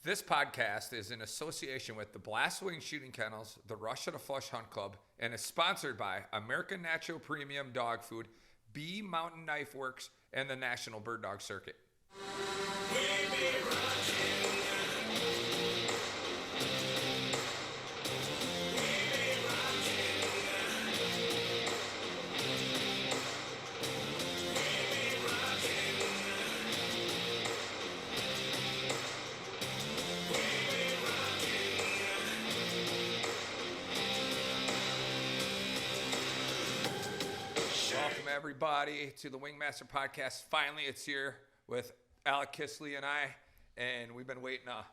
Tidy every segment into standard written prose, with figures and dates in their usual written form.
This podcast is in association with the Blast Wing Shooting Kennels, the Rush and a Flush Hunt Club, and is sponsored by American Natural Premium Dog Food, B Mountain Knife Works, and the National Bird Dog Circuit. Welcome everybody to the Wingmaster podcast. Finally, it's here with Alec Kysely and I, and we've been waiting a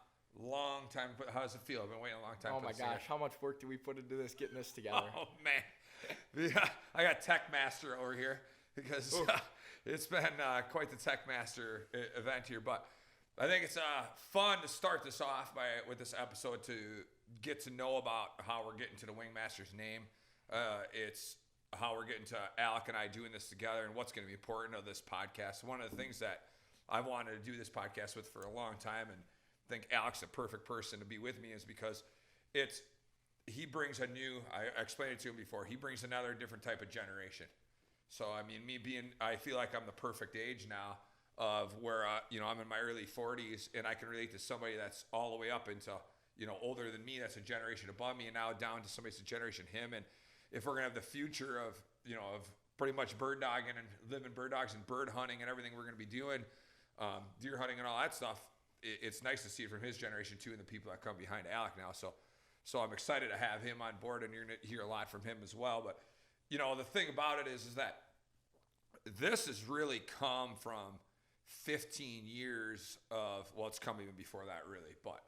long time. How does it feel? I've been waiting a long time. Oh my gosh, how much work do we put into this, getting this together? Oh man, I got Tech Master over here because it's been quite the Tech Master event here. But I think it's fun to start this off with this episode to get to know about how we're getting to the Wingmaster's name. It's how we're getting to Alec and I doing this together and what's going to be important of this podcast. One of the things that I wanted to do this podcast with for a long time and think Alec's the perfect person to be with me is because he brings a new, I explained it to him before, he brings another different type of generation. So, I mean, I feel like I'm the perfect age now of where, I'm in my early 40s and I can relate to somebody that's all the way up into, older than me, that's a generation above me, and now down to somebody that's a generation him. And if we're going to have the future of pretty much bird dogging and living bird dogs and bird hunting and everything we're going to be doing, deer hunting and all that stuff, it's nice to see it from his generation too and the people that come behind Alec now. So I'm excited to have him on board, and you're going to hear a lot from him as well. But, the thing about it is that this has really come from 15 years of, well, it's come even before that really, but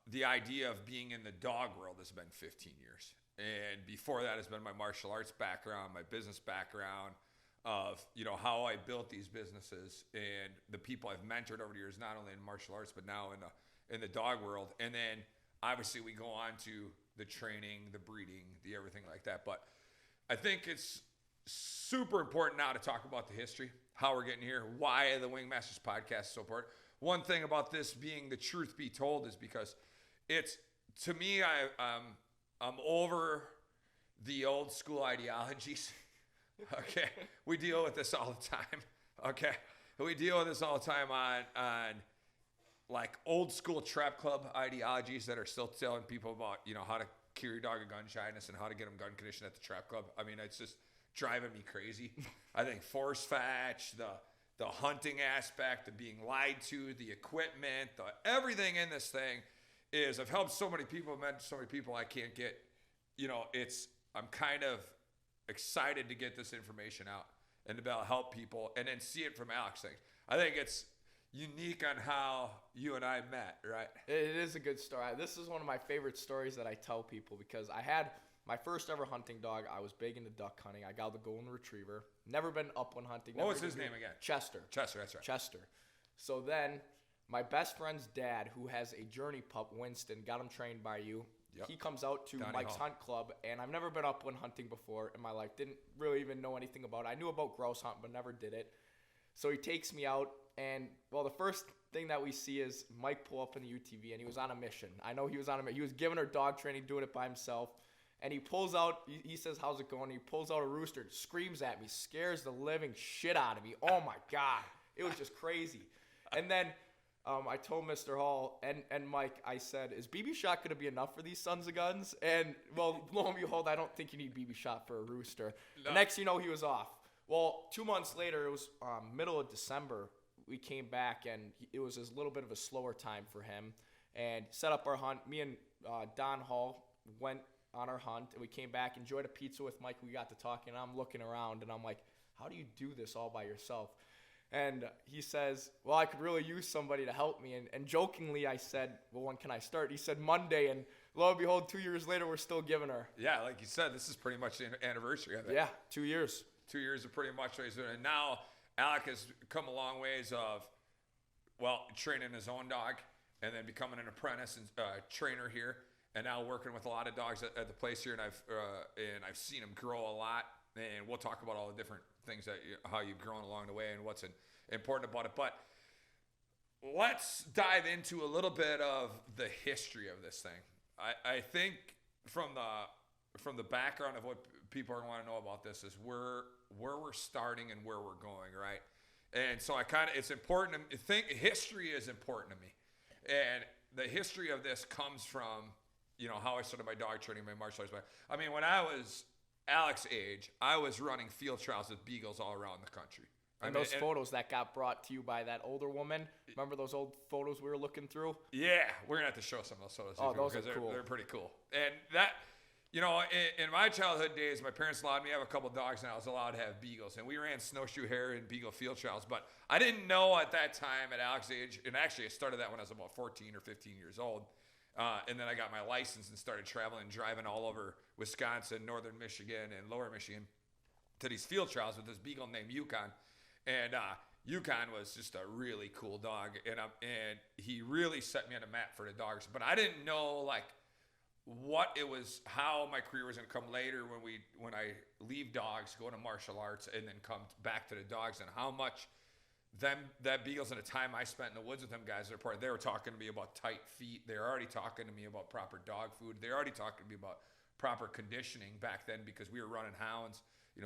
the idea of being in the dog world has been 15 years. And before that has been my martial arts background, my business background of, how I built these businesses and the people I've mentored over the years, not only in martial arts, but now in the dog world. And then obviously we go on to the training, the breeding, the everything like that. But I think it's super important now to talk about the history, how we're getting here, why the Wingmasters podcast is so important. One thing about this being the truth be told is because it's, to me, I'm over the old school ideologies. Okay. We deal with this all the time. Okay. We deal with this all the time on like old school trap club ideologies that are still telling people about, how to cure your dog of gun shyness and how to get them gun conditioned at the trap club. I mean, it's just driving me crazy. I think force fetch, the hunting aspect, the being lied to, the equipment, everything in this thing is I've helped so many people, met so many people I can't get, I'm kind of excited to get this information out and to be able to help people and then see it from Alec's thing. I think it's unique on how you and I met, right? It is a good story. This is one of my favorite stories that I tell people because I had my first ever hunting dog. I was big into duck hunting. I got the golden retriever. Never been upland hunting. What was his name again? Chester. Chester, that's right. Chester. So then my best friend's dad, who has a journey pup, Winston, got him trained by you. Yep. He comes out to Mike's Hunt Club, and I've never been upland hunting before in my life. Didn't really even know anything about it. I knew about grouse hunting, but never did it. So he takes me out, and, well, the first thing that we see is Mike pull up in the UTV, and he was on a mission. I know he was on a mission. He was giving her dog training, doing it by himself. And he pulls out, he says, how's it going? He pulls out a rooster, screams at me, scares the living shit out of me. Oh, my God. It was just crazy. And then I told Mr. Hall and Mike, I said, is BB shot going to be enough for these sons of guns? And, well, lo and behold, I don't think you need BB shot for a rooster. No. The next you know, he was off. Well, 2 months later, it was middle of December, we came back, and it was a little bit of a slower time for him. And set up our hunt. Me and Don Hall went on our hunt, and we came back, enjoyed a pizza with Mike. We got to talking, and I'm looking around, and I'm like, how do you do this all by yourself? And he says, well, I could really use somebody to help me. And jokingly, I said, well, when can I start? He said Monday, and lo and behold, 2 years later, we're still giving her. Yeah, like you said, this is pretty much the anniversary of it. Yeah, 2 years. 2 years of pretty much what he's doing. And now Alec has come a long ways of, well, training his own dog and then becoming an apprentice and trainer here. And now working with a lot of dogs at the place here, and I've seen him grow a lot. And we'll talk about all the different things how you've grown along the way and what's important about it. But let's dive into a little bit of the history of this thing. I think from the background of what people want to know about this is where we're starting and where we're going, right? And so it's important to think history is important to me. And the history of this comes from, how I started my dog training, my martial arts. I mean, when I was Alec's age, I was running field trials with beagles all around the country. And those photos that got brought to you by that older woman, remember those old photos we were looking through? Yeah, we're going to have to show some of those photos. Oh, those are cool. They're pretty cool. And that, in my childhood days, my parents allowed me to have a couple dogs, and I was allowed to have beagles. And we ran snowshoe hare and beagle field trials. But I didn't know at that time, at Alec's age, and actually I started that when I was about 14 or 15 years old. And then I got my license and started traveling, driving all over Wisconsin, northern Michigan, and lower Michigan to these field trials with this beagle named Yukon. And Yukon was just a really cool dog, and he really set me on the map for the dogs. But I didn't know how my career was going to come later when I leave dogs, go to martial arts, and then come back to the dogs, and how much that beagles and the time I spent in the woods with them guys they were talking to me about tight feet. They were already talking to me about proper dog food. They were already talking to me about proper conditioning back then because we were running hounds.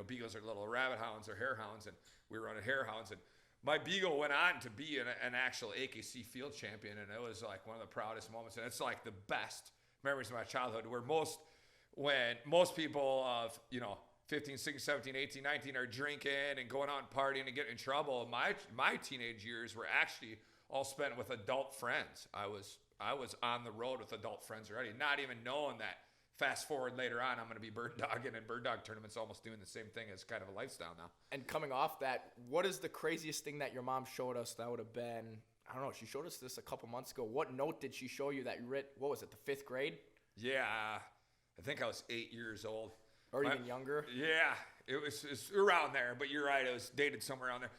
Beagles are little rabbit hounds or hare hounds, and we were running hare hounds. And my beagle went on to be an actual AKC field champion, and it was like one of the proudest moments. And it's like the best memories of my childhood, where when most people of 15, 16, 17, 18, 19 are drinking and going out and partying and getting in trouble. My teenage years were actually all spent with adult friends. I was on the road with adult friends already, not even knowing that. Fast forward later on, I'm going to be bird dogging, and bird dog tournaments almost doing the same thing as kind of a lifestyle now. And coming off that, what is the craziest thing that your mom showed us that would have been, I don't know, she showed us this a couple months ago. What note did she show you that you read, what was it, the 5th grade? Yeah, I think I was 8 years old. Or even younger? Yeah, it's around there, but you're right, it was dated somewhere around there.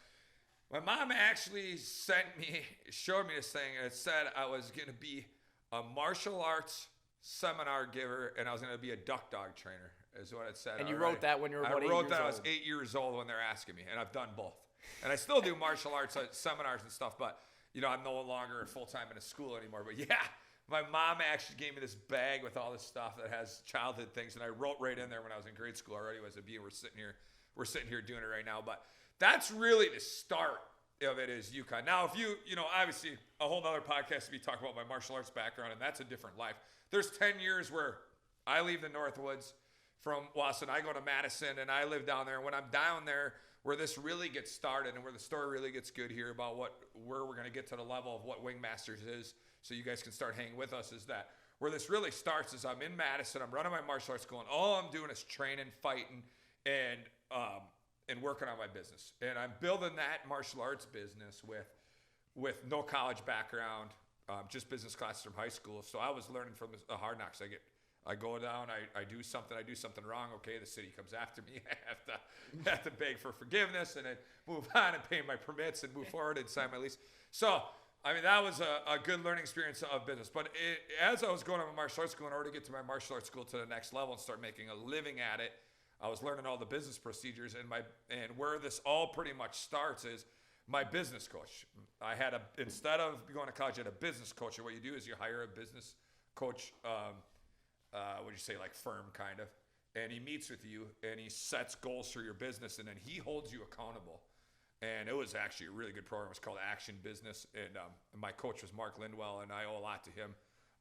My mom actually showed me this thing, and it said I was going to be a martial arts seminar giver, and I was going to be a duck dog trainer, is what it said. And you wrote that when you were about 8 years old? I wrote that I was 8 years old when they're asking me, and I've done both. And I still do martial arts seminars and stuff, but, I'm no longer full-time in a school anymore. But, yeah, my mom actually gave me this bag with all this stuff that has childhood things, and I wrote right in there when I was in grade school already was we're sitting here doing it right now. But that's really the start of it is Yukon. Now, if obviously a whole nother podcast to be talking about my martial arts background, and that's a different life. There's 10 years where I leave the Northwoods from Wasson. I go to Madison, and I live down there. And when I'm down there, where this really gets started and where the story really gets good here about where we're going to get to the level of what Wingmasters is, so you guys can start hanging with us, is that where this really starts is I'm in Madison. I'm running my martial arts school, and all I'm doing is training, fighting, and working on my business. And I'm building that martial arts business with no college background. Just business classes from high school. So I was learning from the hard knocks. I go down, I do something wrong. Okay, the city comes after me. I have to beg for forgiveness and then move on and pay my permits and move forward and sign my lease. So, that was a good learning experience of business. But as I was going to my martial arts school, in order to get to my martial arts school to the next level and start making a living at it, I was learning all the business procedures. And where this all pretty much starts is my business coach. Instead of going to college, I had a business coach. And what you do is you hire a business coach, firm kind of. And he meets with you and he sets goals for your business, and then he holds you accountable. And it was actually a really good program. It was called Action Business. And my coach was Mark Lindwell, and I owe a lot to him.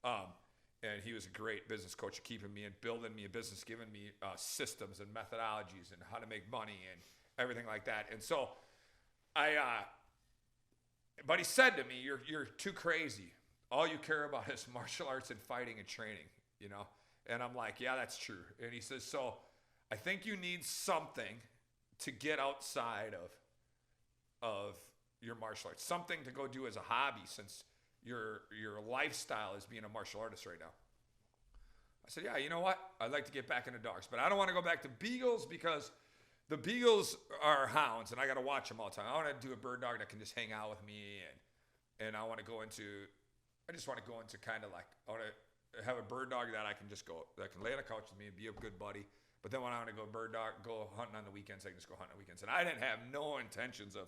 And he was a great business coach, keeping me and building me a business, giving me systems and methodologies and how to make money and everything like that. And so but he said to me, you're too crazy. All you care about is martial arts and fighting and training, And I'm like, yeah, that's true. And he says, so I think you need something to get outside of your martial arts, something to go do as a hobby, since your lifestyle is being a martial artist right now. I said, yeah, you know what? I'd like to get back into dogs, but I don't want to go back to beagles because the beagles are hounds, and I got to watch them all the time. I want to do a bird dog that can just hang out with me, and I just want to go into kind of like, I want to have a bird dog that that can lay on the couch with me and be a good buddy. But then when I want to go hunting on the weekends, I can just go hunting on the weekends. And I didn't have no intentions of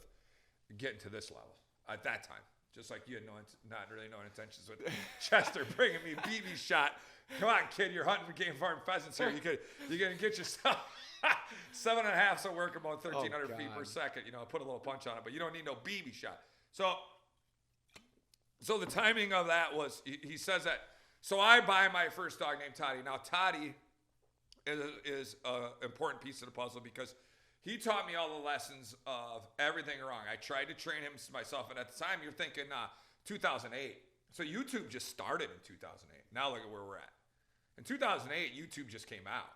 getting to this level at that time. just like you had not really no intentions with Chester bringing me BB shot. Come on, kid, you're hunting game farm pheasants here. You can get yourself 7.5, so work about 1,300 feet per second. Put a little punch on it, but you don't need no BB shot. So the timing of that was, he says that. So I buy my first dog named Toddy. Now Toddy is an important piece of the puzzle because he taught me all the lessons of everything wrong. I tried to train him myself, and at the time you're thinking 2008. So YouTube just started in 2008. Now look at where we're at. In 2008, YouTube just came out.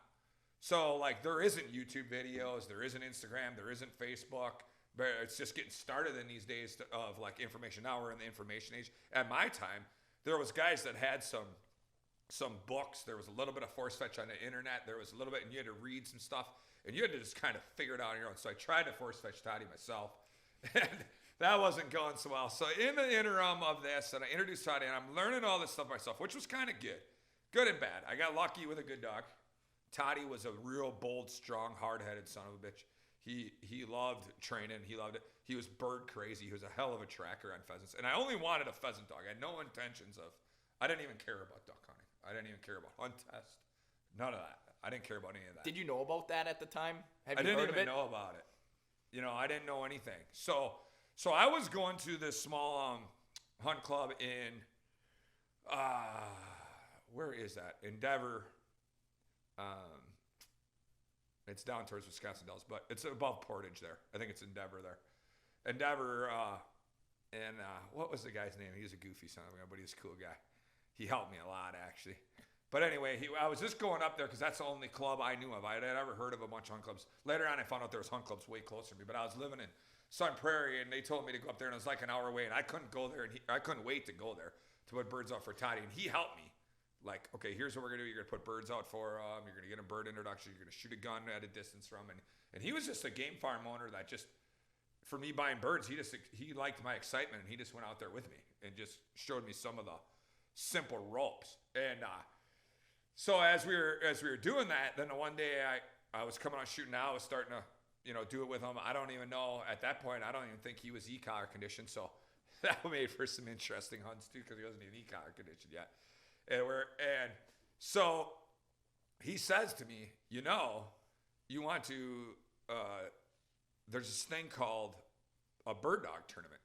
So like there isn't YouTube videos, there isn't Instagram, there isn't Facebook. But it's just getting started in these days of like information. Now we're in the information age. At my time, there was guys that had some books. There was a little bit of force fetch on the internet. There was a little bit, and you had to read some stuff, and you had to just kind of figure it out on your own. So I tried to force fetch Toddy myself, and that wasn't going so well. So in the interim of this, and I introduced Toddy, and I'm learning all this stuff myself, which was kind of good and bad. I got lucky with a good dog. Toddy was a real bold, strong, hard-headed son of a bitch. He loved training. He loved it. He was bird crazy. He was a hell of a tracker on pheasants. And I only wanted a pheasant dog. I had no intentions of, I didn't even care about duck hunting. I didn't even care about hunt test. None of that. I didn't care about any of that. Did you know about that at the time? I didn't even know about it. I didn't know anything. So I was going to this small hunt club in, where is that? Endeavor. It's down towards Wisconsin Dells, but it's above Portage there. I think it's Endeavor there. Endeavor, and what was the guy's name? He was a goofy son of a gun, but he's a cool guy. He helped me a lot, actually. But anyway, I was just going up there because that's the only club I knew of. I had ever heard of a bunch of hunt clubs. Later on, I found out there was hunt clubs way closer to me, but I was living in Sun Prairie, and they told me to go up there, and it was like an hour away, and I couldn't go there, and I couldn't wait to go there to put birds out for Toddy, and he helped me. Like, okay, here's what we're going to do. You're going to put birds out for them. You're going to get a bird introduction. You're going to shoot a gun at a distance from him. And he was just a game farm owner that just, for me buying birds, he liked my excitement, and he just went out there with me and just showed me some of the simple ropes. And so as we were doing that, then one day I was coming on shooting now. I was starting to, do it with him. I don't even know, at that point, I don't even think he was e-collar conditioned. So that made for some interesting hunts, too, because he wasn't even e-collar conditioned yet. And so he says to me, you want to, there's this thing called a bird dog tournament.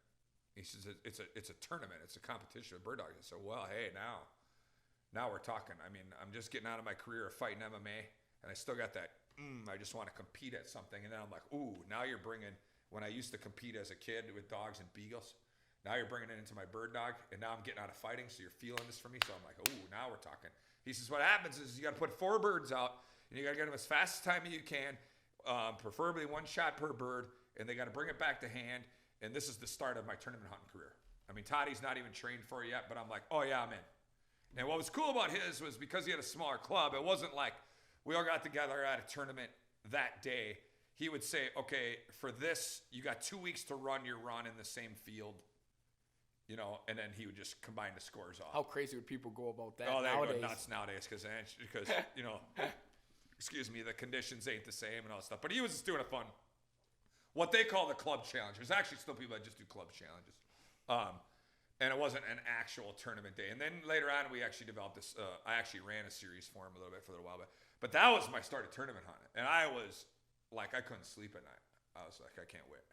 He says, it's a tournament. It's a competition of bird dogs. I said, well, hey, now we're talking. I mean, I'm just getting out of my career of fighting MMA, and I still got that, I just want to compete at something. And then I'm like, ooh, now you're bringing, when I used to compete as a kid with dogs and beagles, now you're bringing it into my bird dog, and now I'm getting out of fighting, so you're feeling this for me. So I'm like, ooh, now we're talking. He says, what happens is you got to put 4 birds out, and you got to get them as fast as time as you can, preferably 1 shot per bird, and they got to bring it back to hand, and this is the start of my tournament hunting career. I mean, Toddy's not even trained for it yet, but I'm like, oh, yeah, I'm in. And what was cool about his was because he had a smaller club, it wasn't like we all got together at a tournament that day. He would say, okay, for this, you got 2 weeks to run your run in the same field. And then he would just combine the scores off. How crazy would people go about that nowadays? They go nuts nowadays because excuse me, the conditions ain't the same and all that stuff. But he was just doing a fun, what they call the club challenge. There's actually still people that just do club challenges. And it wasn't an actual tournament day. And then later on, we actually developed this. I actually ran a series for him a little while. But that was my start of tournament hunting. And I was like, I couldn't sleep at night. I was like, I can't wait.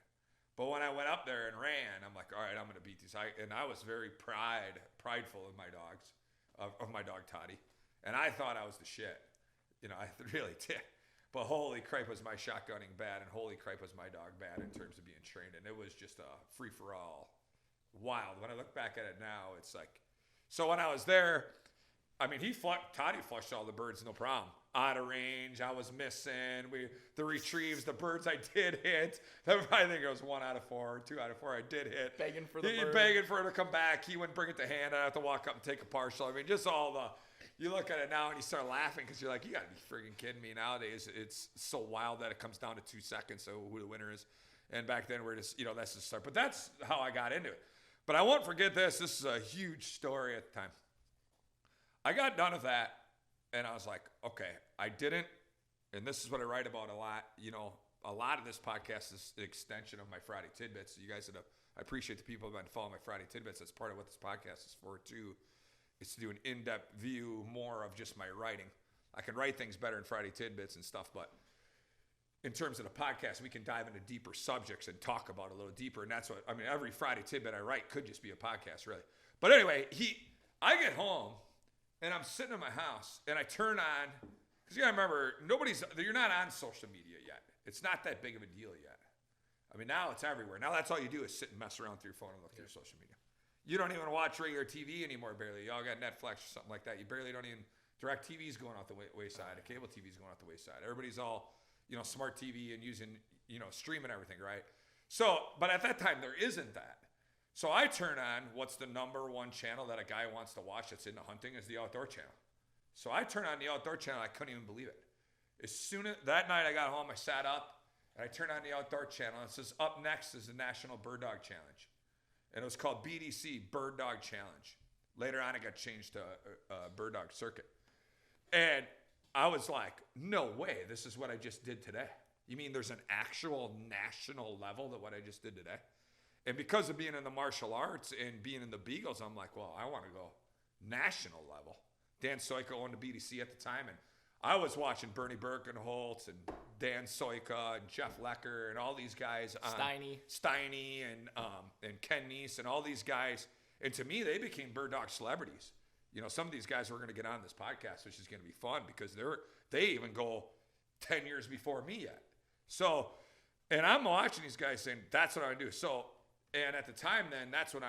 But when I went up there and ran, I'm like, all right, I'm going to beat these. And I was very prideful of my dogs, of my dog Toddy. And I thought I was the shit. I really did. But holy cripe was my shotgunning bad, and holy cripe was my dog bad in terms of being trained. And it was just a free-for-all, wild. When I look back at it now, it's like, so when I was there, I mean, Toddy flushed all the birds, no problem. Out of range, I was missing. The retrieves, the birds I did hit. I think it was 1 out of 4, 2 out of 4 I did hit. Begging for the bird. Begging for it to come back. He wouldn't bring it to hand. I'd have to walk up and take a partial. I mean, just all you look at it now and you start laughing because you're like, you got to be freaking kidding me. Nowadays, it's so wild that it comes down to 2 seconds, so who the winner is. And back then, we're just, that's the start. But that's how I got into it. But I won't forget this. This is a huge story at the time. I got done with that, and I was like, okay, I didn't, and this is what I write about a lot. A lot of this podcast is an extension of my Friday tidbits. You guys that have I appreciate the people who have been following my Friday tidbits. That's part of what this podcast is for too, is to do an in-depth view more of just my writing. I can write things better in Friday tidbits and stuff, but in terms of the podcast, we can dive into deeper subjects and talk about it a little deeper. And that's what, I mean, every Friday tidbit I write could just be a podcast, really. But anyway, I get home and I'm sitting in my house and I turn on, because you gotta remember, you're not on social media yet. It's not that big of a deal yet. I mean, now it's everywhere. Now that's all you do is sit and mess around through your phone and look through social media. You don't even watch regular TV anymore, barely. Y'all got Netflix or something like that. You barely don't even, direct TV's going out the wayside. Cable TV's going out the wayside. Everybody's all, smart TV and using, streaming everything, right? So, but at that time, there isn't that. So I turn on what's the number one channel that a guy wants to watch that's into hunting is the Outdoor Channel. So I turn on the Outdoor Channel. I couldn't even believe it. As soon as that night I got home, I sat up and I turned on the Outdoor Channel. And it says up next is the National Bird Dog Challenge. And it was called BDC, Bird Dog Challenge. Later on, it got changed to Bird Dog Circuit. And I was like, no way, this is what I just did today. You mean there's an actual national level to what I just did today? And because of being in the martial arts and being in the Beagles, I'm like, well, I want to go national level. Dan Soika owned the BDC at the time, and I was watching Bernie Birkenholtz and Dan Soika and Jeff Lecker and all these guys. Steiny and Ken Neese and all these guys. And to me, they became bird dog celebrities. Some of these guys were going to get on this podcast, which is going to be fun because they even go 10 years before me yet. So, and I'm watching these guys saying, that's what I do. So, and at the time then, that's when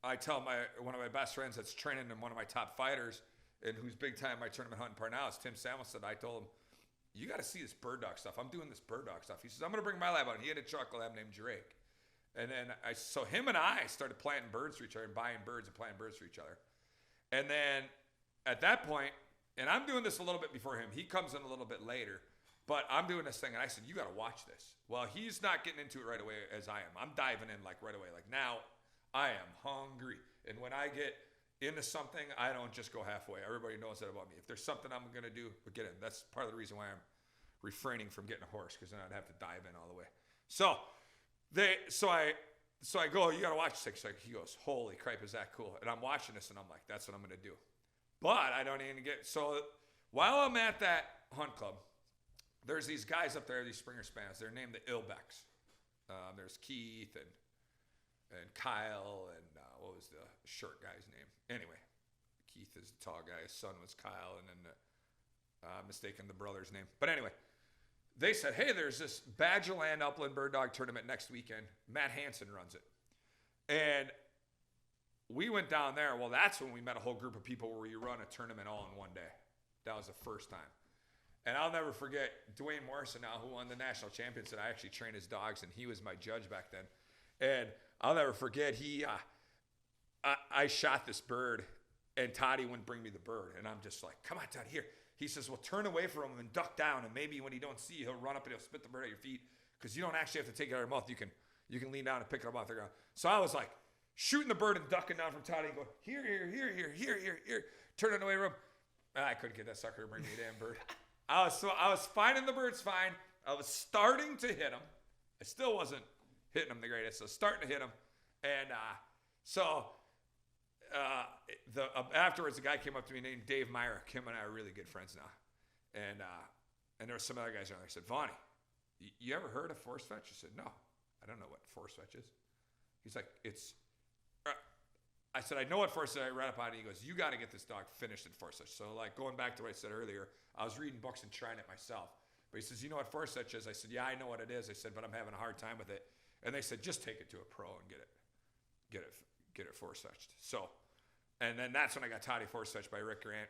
I tell one of my best friends that's training in one of my top fighters and who's big time my tournament hunting part now is Tim Samuelson. I told him, you got to see this bird dog stuff. I'm doing this bird dog stuff. He says, I'm going to bring my lab out. And he had a chocolate lab named Drake. And then so him and I started planting birds for each other and buying birds and planting birds for each other. And then at that point, and I'm doing this a little bit before him. He comes in a little bit later, but I'm doing this thing. And I said, you got to watch this. Well, he's not getting into it right away as I am. I'm diving in like right away. Like now I am hungry. And when I get into something, I don't just go halfway. Everybody knows that about me. If there's something I'm going to do, we'll get in. That's part of the reason why I'm refraining from getting a horse, because then I'd have to dive in all the way. So I go, you got to watch this. He goes, holy crap, is that cool? And I'm watching this and I'm like, that's what I'm going to do. But I don't even so while I'm at that hunt club, there's these guys up there, these Springer Spans. They're named the Ilbecks. There's Keith and Kyle and what was the short guy's name? Anyway, Keith is the tall guy. His son was Kyle, and then mistaken the brother's name. But anyway, they said, hey, there's this Badgerland Upland Bird Dog tournament next weekend. Matt Hansen runs it. And we went down there. Well, that's when we met a whole group of people where you run a tournament all in one day. That was the first time. And I'll never forget Dwayne Morrison now, who won the national championship. I actually trained his dogs, and he was my judge back then. And I'll never forget, I shot this bird, and Toddy wouldn't bring me the bird. And I'm just like, come on, Toddy, here. He says, well, turn away from him and duck down, and maybe when he don't see you, he'll run up and he'll spit the bird at your feet, because you don't actually have to take it out of your mouth. You can lean down and pick it up off the ground. So I was like shooting the bird and ducking down from Toddy and going, here, turning away from him. I couldn't get that sucker to bring me a damn bird. I was finding the birds fine. I was starting to hit him. I still wasn't hitting him the greatest. So starting to hit him. And afterwards, the guy came up to me named Dave Myrick. Him and I are really good friends now. And there were some other guys around there. I said, Vaughn, you ever heard of force fetch? I said, no, I don't know what force fetch is. He's like, I said, I know what force fetch. I read up on it. He goes, you got to get this dog finished in force fetch. So like going back to what I said earlier, I was reading books and trying it myself. But he says, you know what force fetch is? I said, yeah, I know what it is. I said, but I'm having a hard time with it. And they said, just take it to a pro and get it force fetched. So, and then that's when I got Toddy force fetched by Rick Grant.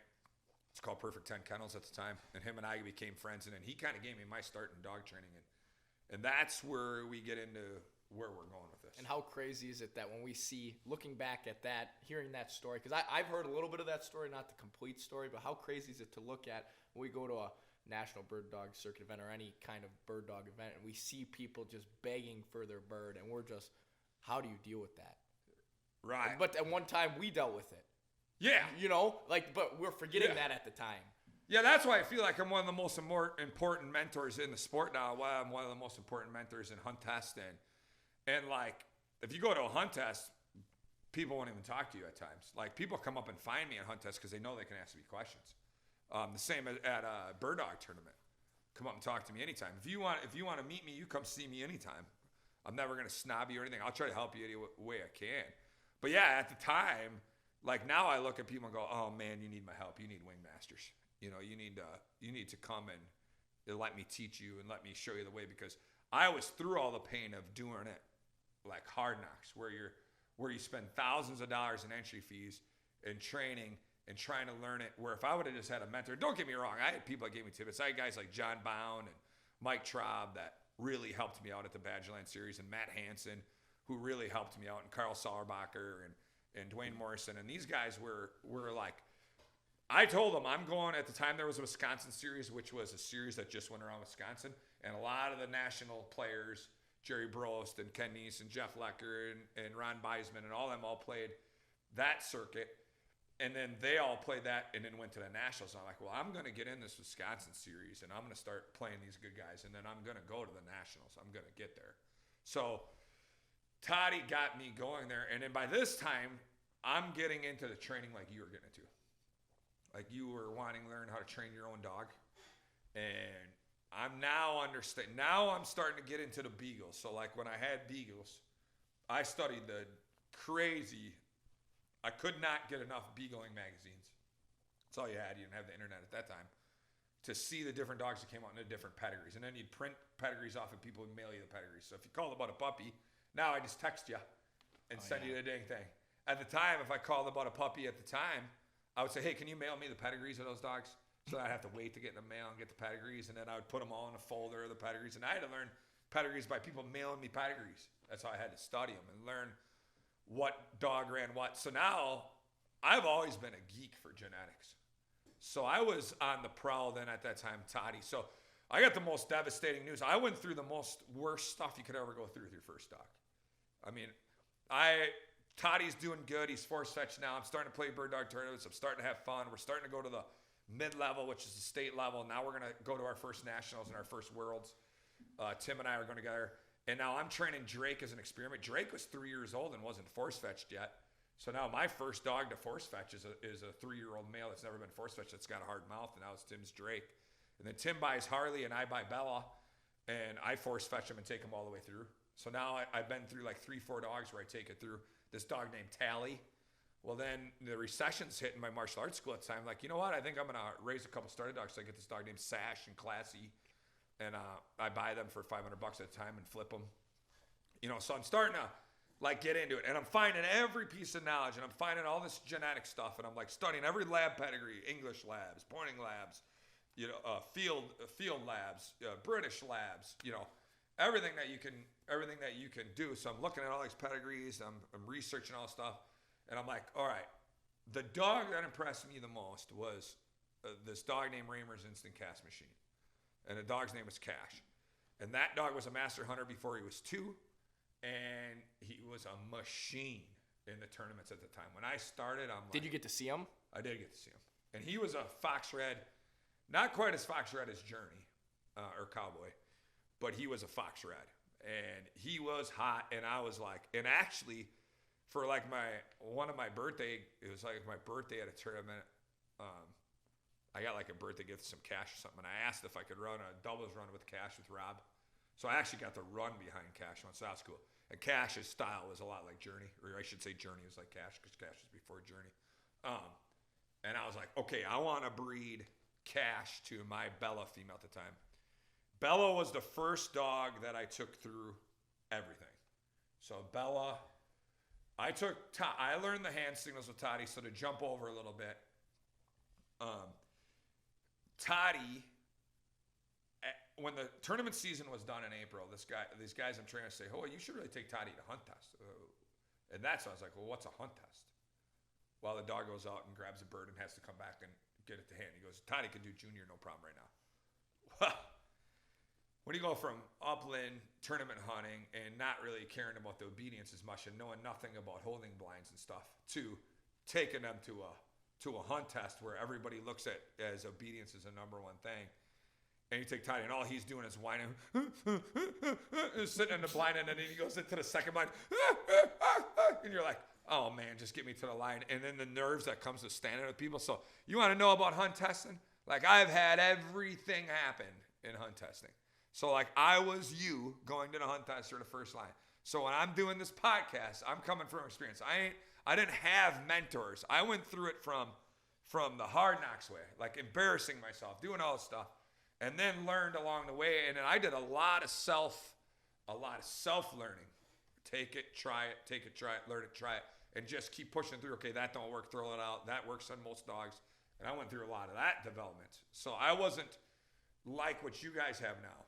It's called Perfect 10 Kennels at the time. And him and I became friends. And then he kind of gave me my start in dog training. And that's where we get into where we're going with this. And how crazy is it that when we see, looking back at that, hearing that story, because I've heard a little bit of that story, not the complete story, but how crazy is it to look at when we go to a national bird dog circuit event or any kind of bird dog event and we see people just begging for their bird, and we're just, how do you deal with that? Right. But at one time we dealt with it. Yeah. But we're forgetting that at the time. Yeah, that's why I feel like I'm one of the most important mentors in the sport now. Why I'm one of the most important mentors in hunt testing. And like, if you go to a hunt test, people won't even talk to you at times. Like, people come up and find me at hunt tests because they know they can ask me questions. The same at a bird dog tournament. Come up and talk to me anytime. If you want to meet me, you come see me anytime. I'm never going to snob you or anything. I'll try to help you any way I can. But yeah, at the time, like, now I look at people and go, oh man, you need my help. You need Wingmasters. You know, you need to come and let me teach you and let me show you the way, because I was through all the pain of doing it like Hard Knocks, where you spend thousands of dollars in entry fees and training and trying to learn it, where if I would have just had a mentor, don't get me wrong, I had people that gave me tips. I had guys like John Bound and Mike Traub that really helped me out at the Badgerland Series, and Matt Hansen, who really helped me out, and Carl Sauerbacher and Dwayne Morrison. And these guys were like, I told them I'm going, at the time there was a Wisconsin Series, which was a series that just went around Wisconsin, and a lot of the national players, Jerry Brost and Ken Neese and Jeff Lecker and Ron Beisman and all them all played that circuit. And then they all played that and then went to the Nationals. And I'm like, well, I'm going to get in this Wisconsin Series and I'm going to start playing these good guys. And then I'm going to go to the Nationals. I'm going to get there. So Toddy got me going there. And then by this time, I'm getting into the training like you were getting into. Like, you were wanting to learn how to train your own dog. And I'm now understanding. Now I'm starting to get into the beagles. So like when I had beagles, I studied the crazy. I could not get enough beagling magazines. That's all you had. You didn't have the internet at that time to see the different dogs that came out in the different pedigrees. And then you'd print pedigrees off and people would mail you the pedigrees. So if you called about a puppy, now I just text you and send you the dang thing. At the time, if I called about a puppy at the time, I would say, hey, can you mail me the pedigrees of those dogs? So I'd have to wait to get in the mail and get the pedigrees. And then I would put them all in a folder of the pedigrees. And I had to learn pedigrees by people mailing me pedigrees. That's how I had to study them and learn what dog ran what. So now I've always been a geek for genetics. So I was on the prowl then at that time, Toddy. So I got the most devastating news. I went through the most worst stuff you could ever go through with your first dog. I mean, Toddy's doing good. He's force fetched now. I'm starting to play bird dog tournaments. I'm starting to have fun. We're starting to go to the mid-level, which is the state level. Now we're going to go to our first nationals and our first worlds. Tim and I are going together. And now I'm training Drake as an experiment. Drake was 3 years old and wasn't force fetched yet. So now my first dog to force fetch is a 3-year-old male that's never been force fetched, that's got a hard mouth, and now it's Tim's Drake. And then Tim buys Harley and I buy Bella, and I force fetch him and take him all the way through. So now I've been through like 3-4 dogs where I take it through. This dog named Tally. Well, then the recession's hitting my martial arts school at the time. Like, you know what? I think I'm going to raise a couple starter dogs. So I get this dog named Sash and Classy. And I buy them for $500 at a time and flip them. You know, so I'm starting to like get into it. And I'm finding every piece of knowledge. And I'm finding all this genetic stuff. And I'm like studying every lab pedigree, English labs, pointing labs, you know, field labs, British labs, you know, everything that you can do. So I'm looking at all these pedigrees. I'm researching all this stuff. And I'm like, all right, the dog that impressed me the most was this dog named Raymer's Instant Cast Machine. And the dog's name was Cash. And that dog was a master hunter before he was 2. And he was a machine in the tournaments at the time. When I started, I'm like... Did you get to see him? I did get to see him. And he was a fox red, not quite as fox red as Journey or Cowboy, but he was a fox red. And he was hot. And I was like... And actually... For like one of my birthday, it was like my birthday at a tournament. I got like a birthday gift, some cash or something. And I asked if I could run a doubles run with Cash with Rob. So I actually got to run behind Cash once. So that's cool. And Cash's style was a lot like Journey, or I should say Journey was like Cash because Cash was before Journey. And I was like, okay, I want to breed Cash to my Bella female at the time. Bella was the first dog that I took through everything. So Bella... I learned the hand signals with Toddy, so to jump over a little bit, Toddy, when the tournament season was done in April, these guys I'm training say, oh, you should really take Toddy to hunt test. And that's when I was like, well, what's a hunt test? Well, the dog goes out and grabs a bird and has to come back and get it to hand. He goes, Toddy can do junior, no problem right now. Well, when you go from upland tournament hunting and not really caring about the obedience as much and knowing nothing about holding blinds and stuff to taking them to a hunt test where everybody looks at as obedience as a number one thing, And you take Toddy, and all he's doing is whining, sitting in the blind, and then he goes into the second blind, and you're like, oh man, just get me to the line. And then the nerves that comes to standing with people. So you want to know about hunt testing? Like, I've had everything happen in hunt testing. So like, I was you going to the hunt tester the first line. So when I'm doing this podcast, I'm coming from experience. I didn't have mentors. I went through it from the hard knocks way, like embarrassing myself, doing all this stuff. And then learned along the way, and then I did a lot of self-learning. Take it, try it, learn it, try it, and just keep pushing through. Okay, that don't work, throw it out. That works on most dogs. And I went through a lot of that development. So I wasn't like what you guys have now,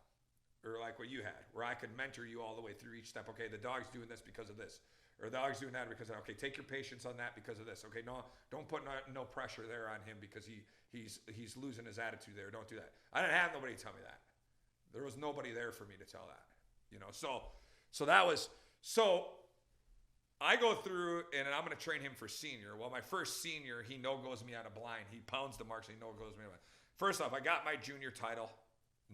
or like what you had, where I could mentor you all the way through each step. Okay, the dog's doing this because of this, or the dog's doing that because of that. Okay, take your patience on that because of this. Okay, no, don't put no pressure there on him because he's losing his attitude there. Don't do that. I didn't have nobody tell me that. There was nobody there for me to tell that. So that was, so I go through and I'm going to train him for senior. Well, my first senior, he no-goes me on a blind. He pounds the marks and he no-goes me on a blind. First off, I got my junior title.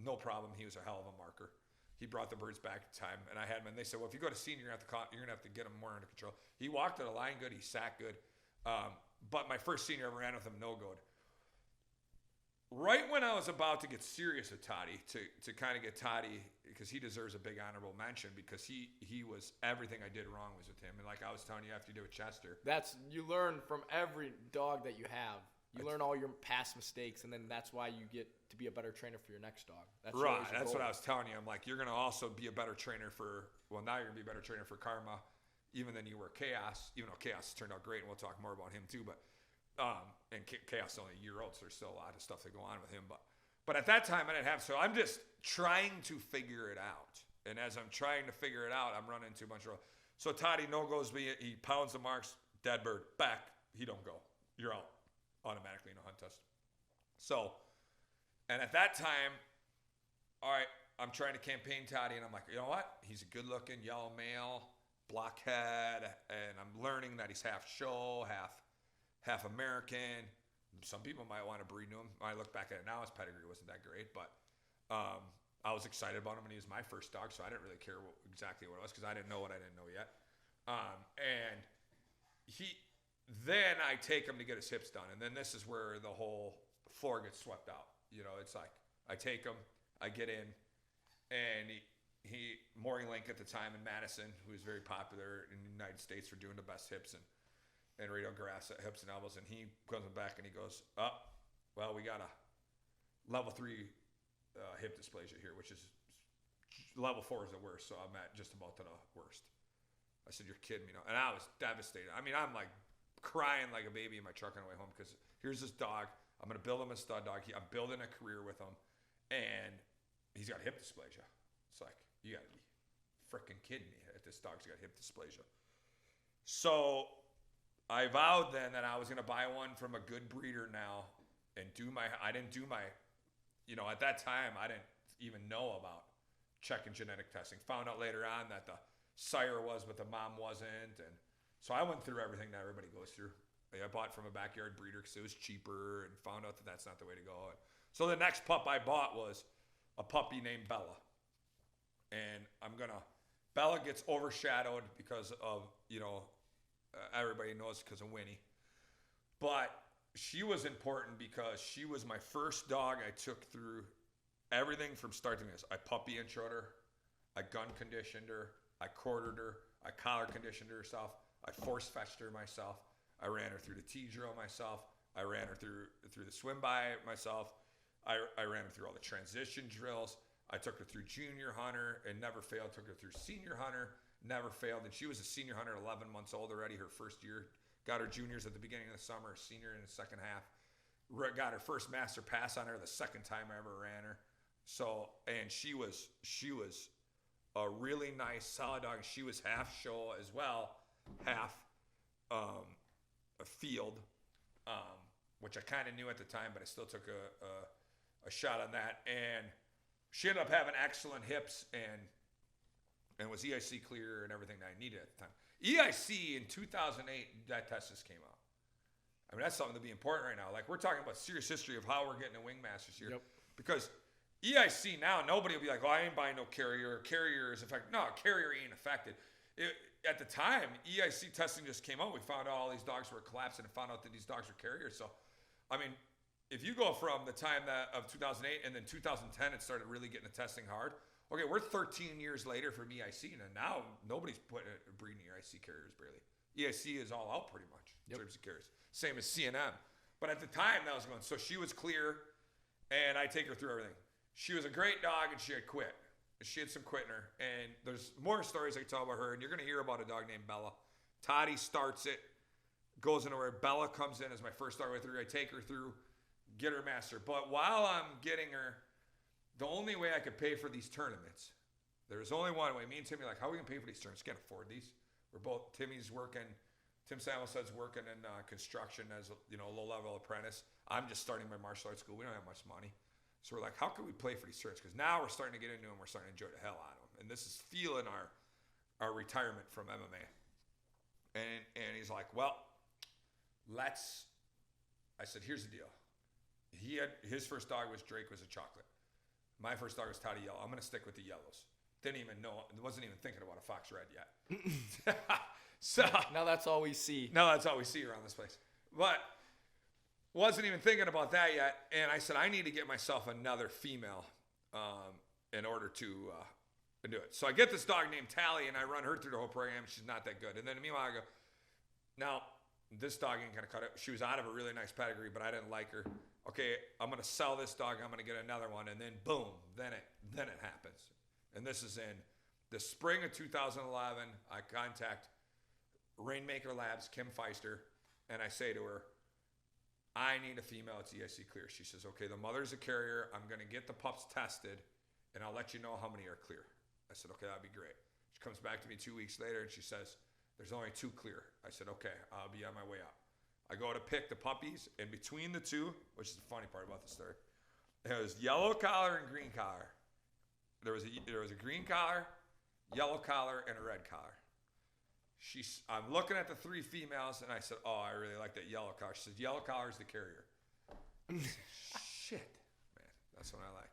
No problem. He was a hell of a marker. He brought the birds back in time, and I had him. And they said, well, if you go to senior, you're going to have to get him more under control. He walked to the line good. He sat good. But my first senior, I ran with him no-good. Right when I was about to get serious with Toddy, to kind of get Toddy, because he deserves a big honorable mention, because he was, everything I did wrong was with him. And like I was telling you after you did with Chester. You learn from every dog that you have. You learn all your past mistakes, and then that's why you get to be a better trainer for your next dog. That's right. That's what I was telling you. I'm like, you're going to also be a better trainer now you're going to be a better trainer for Karma, even than you were Chaos, even though Chaos turned out great, and we'll talk more about him too. But and Chaos is only a year old, so there's still a lot of stuff to go on with him. But at that time, I didn't have. So I'm just trying to figure it out. And as I'm trying to figure it out, I'm running into a bunch of. So Toddy no-goes me. He pounds the marks. Dead bird. Back. He don't go. You're out. Automatically in a hunt test. So, and at that time, all right, I'm trying to campaign Toddy, and I'm like, you know what? He's a good-looking yellow male, blockhead, and I'm learning that he's half show, half American. Some people might want to breed to him. When I look back at it now, his pedigree wasn't that great, but I was excited about him, and he was my first dog, so I didn't really care exactly what it was because I didn't know what I didn't know yet. Then I take him to get his hips done, and then this is where the whole floor gets swept out. It's like I take him, I get in, and he Maury Link at the time in Madison, who was very popular in the United States for doing the best hips and radio graphs at hips and elbows, and he comes back and he goes, well, we got a level 3 hip dysplasia here, which is level 4 is the worst, so I'm at just about to the worst. I said, you're kidding me, no? And I was devastated. I mean, I'm like crying like a baby in my truck on the way home because here's this dog. I'm going to build him a stud dog. I'm building a career with him, and he's got hip dysplasia. It's like, you got to be freaking kidding me that this dog's got hip dysplasia. So I vowed then that I was going to buy one from a good breeder now and I didn't do my, at that time, I didn't even know about checking genetic testing. Found out later on that the sire was, but the mom wasn't, and so I went through everything that everybody goes through. I bought from a backyard breeder because it was cheaper, and found out that that's not the way to go. So the next pup I bought was a puppy named Bella. And Bella gets overshadowed because of, everybody knows because of Winnie. But she was important because she was my first dog I took through everything from start to finish. I puppy introed her. I gun conditioned her. I quartered her. I collar conditioned herself. I force fetched her myself. I ran her through the T-drill myself. I ran her through the swim by myself. I ran her through all the transition drills. I took her through junior hunter and never failed. Took her through senior hunter, never failed. And she was a senior hunter, 11 months old already, her first year. Got her juniors at the beginning of the summer, senior in the second half. Got her first master pass on her the second time I ever ran her. So, and she was a really nice, solid dog. She was half show as well, half a field, which I kind of knew at the time, but I still took a shot on that. And she ended up having excellent hips and was EIC clear and everything that I needed at the time. EIC in 2008, that test just came out. I mean, that's something to be important right now. Like, we're talking about serious history of how we're getting to Wingmasters here. Yep. Because EIC now, nobody will be like, oh, I ain't buying no carrier. Carrier is affected. No, carrier ain't affected. At the time, EIC testing just came out. We found out all these dogs were collapsing and found out that these dogs were carriers. So, I mean, if you go from the time of 2008 and then 2010, it started really getting the testing hard. Okay, we're 13 years later from EIC, and now nobody's breeding EIC carriers barely. EIC is all out pretty much in terms of carriers. Same as CNM. But at the time, that was going. So she was clear, and I take her through everything. She was a great dog, and she had quit. She had some quit in her. And there's more stories I can tell about her, and you're going to hear about a dog named Bella. Toddy starts it, goes into where Bella comes in as my first dog with her. I take her through, get her master. But while I'm getting her, the only way I could pay for these tournaments, there's only one way. Me and Timmy are like, how are we going to pay for these tournaments? Can't afford these. We're both, Timmy's working, Tim Samuelsed's working in construction as a low-level apprentice. I'm just starting my martial arts school. We don't have much money. So we're like, how can we play for these tournaments? Because now we're starting to get into them. We're starting to enjoy the hell out of them. And this is feeling our retirement from MMA. And he's like, well, I said, here's the deal. His first dog was Drake, was a chocolate. My first dog was Toddy Yellow. I'm going to stick with the yellows. Didn't even know, wasn't even thinking about a fox red yet. So now that's all we see. Now that's all we see around this place. But wasn't even thinking about that yet. And I said, I need to get myself another female in order to do it. So I get this dog named Tally, and I run her through the whole program. She's not that good. And then meanwhile, I go, now, this dog ain't going to cut it. She was out of a really nice pedigree, but I didn't like her. Okay, I'm going to sell this dog. I'm going to get another one. And then, boom, then it happens. And this is in the spring of 2011. I contact Rainmaker Labs, Kim Feister, and I say to her, I need a female. It's EIC clear. She says, okay, the mother's a carrier. I'm going to get the pups tested, and I'll let you know how many are clear. I said, okay, that'd be great. She comes back to me 2 weeks later, and she says, there's only 2 clear. I said, okay, I'll be on my way out. I go to pick the puppies, and between the two, which is the funny part about the story, it was yellow collar and green collar. There was a green collar, yellow collar, and a red collar. I'm looking at the 3 females, and I said, oh, I really like that yellow collar. She said, yellow collar is the carrier. Shit, man, that's what I like.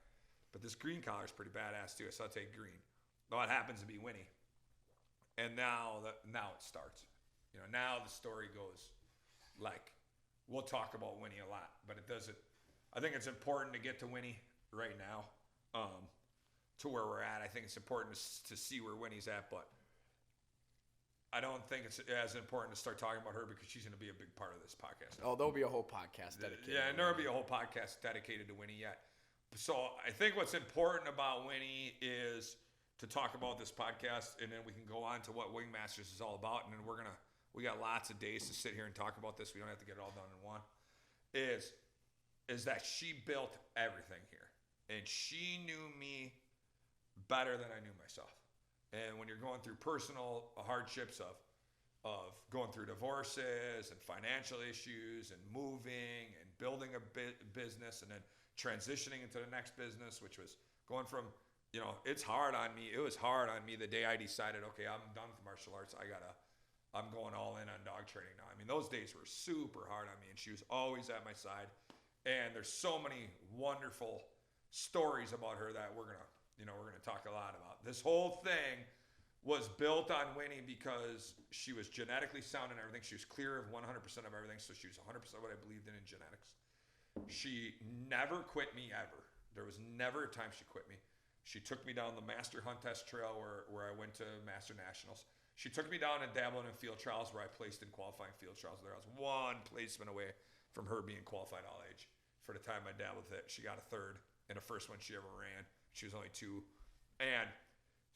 But this green collar is pretty badass, too, so I'll take green. Though it happens to be Winnie. And now it starts. Now the story goes like, we'll talk about Winnie a lot, but it doesn't. I think it's important to get to Winnie right now, to where we're at. I think it's important to see where Winnie's at, but I don't think it's as important to start talking about her because she's going to be a big part of this podcast. Oh, there'll be a whole podcast dedicated. Yeah, and there'll be a whole podcast dedicated to Winnie yet. So I think what's important about Winnie is to talk about this podcast, and then we can go on to what Wingmasters is all about, and then we got lots of days to sit here and talk about this. We don't have to get it all done in one. Is that she built everything here, and she knew me better than I knew myself. And when you're going through personal hardships of going through divorces and financial issues and moving and building a business and then transitioning into the next business, which was going from, it's hard on me. It was hard on me the day I decided, okay, I'm done with martial arts. I'm going all in on dog training now. I mean, those days were super hard on me, and she was always at my side. And there's so many wonderful stories about her that we're gonna talk a lot about. This whole thing was built on Winnie because she was genetically sound in everything. She was clear of 100% of everything, so she was 100% what I believed in genetics. She never quit me ever. There was never a time she quit me. She took me down the Master Hunt Test Trail where I went to Master Nationals. She took me down and dabbled in field trials where I placed in qualifying field trials there. I was one placement away from her being qualified all age. For the time I dabbled with it, she got a 3rd in the first one she ever ran. She was only 2. And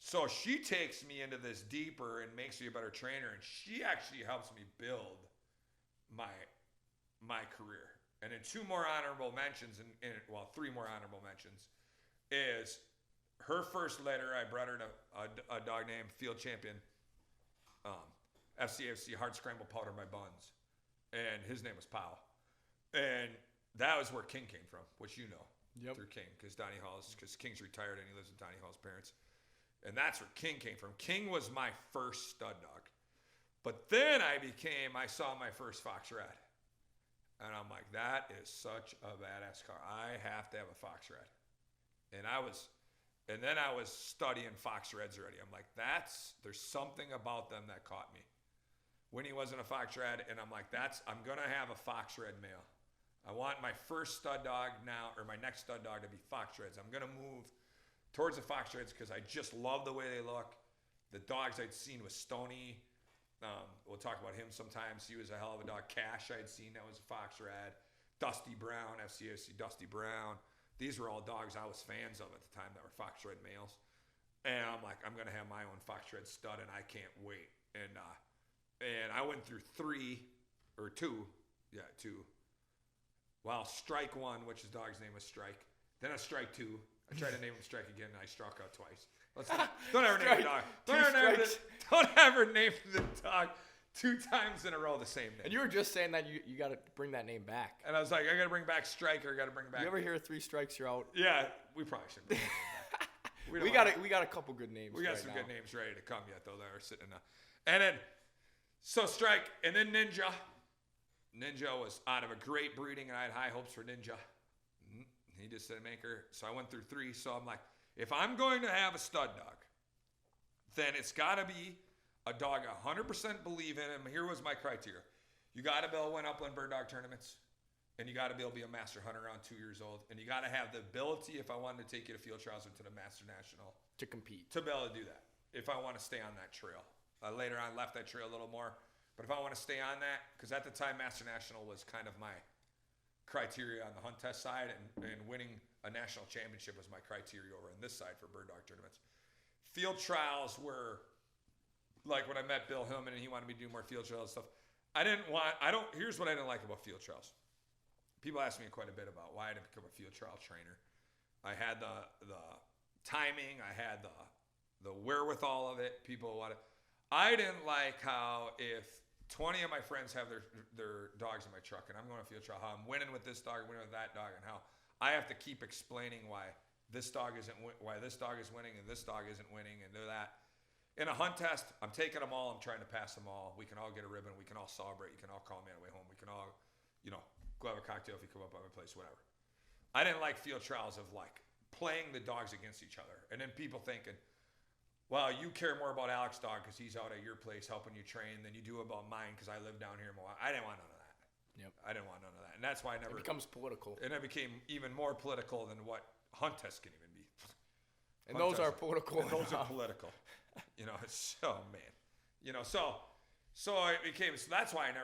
so she takes me into this deeper and makes me a better trainer, and she actually helps me build my career. And then 2 more honorable mentions, 3 more honorable mentions, is her first litter. I bred her to a dog named Field Champion, FCFC Hard Scramble Powder My Buns, and his name was Powell. And that was where King came from, which through King, because King's retired and he lives with Donnie Hall's parents. And that's where King came from. King was my first stud dog. But then I saw my first Fox Red. And I'm like, that is such a badass car. I have to have a Fox Red. And then I was studying fox reds already. I'm like, there's something about them that caught me. Winnie wasn't a fox red, and I'm like, I'm going to have a fox red male. I want my first stud dog now, or my next stud dog to be fox reds. I'm going to move towards the fox reds because I just love the way they look. The dogs I'd seen with Stony, we'll talk about him sometimes. He was a hell of a dog. Cash I'd seen, that was a fox red. Dusty Brown, FCAC Dusty Brown. These were all dogs I was fans of at the time that were fox red males. And I'm like, I'm going to have my own fox red stud, and I can't wait. And I went through two. Well, Strike 1, which his dog's name was Strike. Then a Strike 2. I tried to name him Strike again, and I struck out twice. Don't ever name a dog. Don't ever name the dog 2 times in a row the same name. And you were just saying that you got to bring that name back. And I was like, I got to bring back Strike, or I got to bring back. You ever hear 3 strikes, you're out? Yeah, we probably should bring that back. We got a couple good names. We got some good names ready to come yet, though, that are sitting in and then, so Strike, and then Ninja. Ninja was out of a great breeding, and I had high hopes for Ninja. He just didn't make her. So I went through 3. So I'm like, if I'm going to have a stud dog, then it's got to be a dog I 100% believe in. And here was my criteria. You got to be able to win upland bird dog tournaments, and you got to be able to be a master hunter around 2 years old, and you got to have the ability, if I wanted to take you to field trials or to the Master National, to compete, to be able to do that. If I want to stay on that trail. Later on, left that trail a little more. But if I want to stay on that, because at the time, Master National was kind of my criteria on the hunt test side, and winning a national championship was my criteria over on this side for bird dog tournaments. Field trials were, like when I met Bill Hillman and he wanted me to do more field trials and stuff. Here's what I didn't like about field trials. People ask me quite a bit about why I didn't become a field trial trainer. I had the timing, I had the wherewithal of it. I didn't like how if 20 of my friends have their dogs in my truck and I'm going to field trial, how I'm winning with this dog, winning with that dog, and how I have to keep explaining why this dog is winning and this dog isn't winning and do that. In a hunt test, I'm taking them all. I'm trying to pass them all. We can all get a ribbon. We can all celebrate. You can all call me on the way home. We can all, go have a cocktail if you come up by my place, whatever. I didn't like field trials of like playing the dogs against each other. And then people thinking, well, you care more about Alec's dog because he's out at your place helping you train than you do about mine because I live down here in Milwaukee. I didn't want none of that. Yep. I didn't want none of that. And that's why I never... It becomes political. And it became even more political than what hunt tests can even be. And those are political. And those are political. So, man. So it became... So that's why I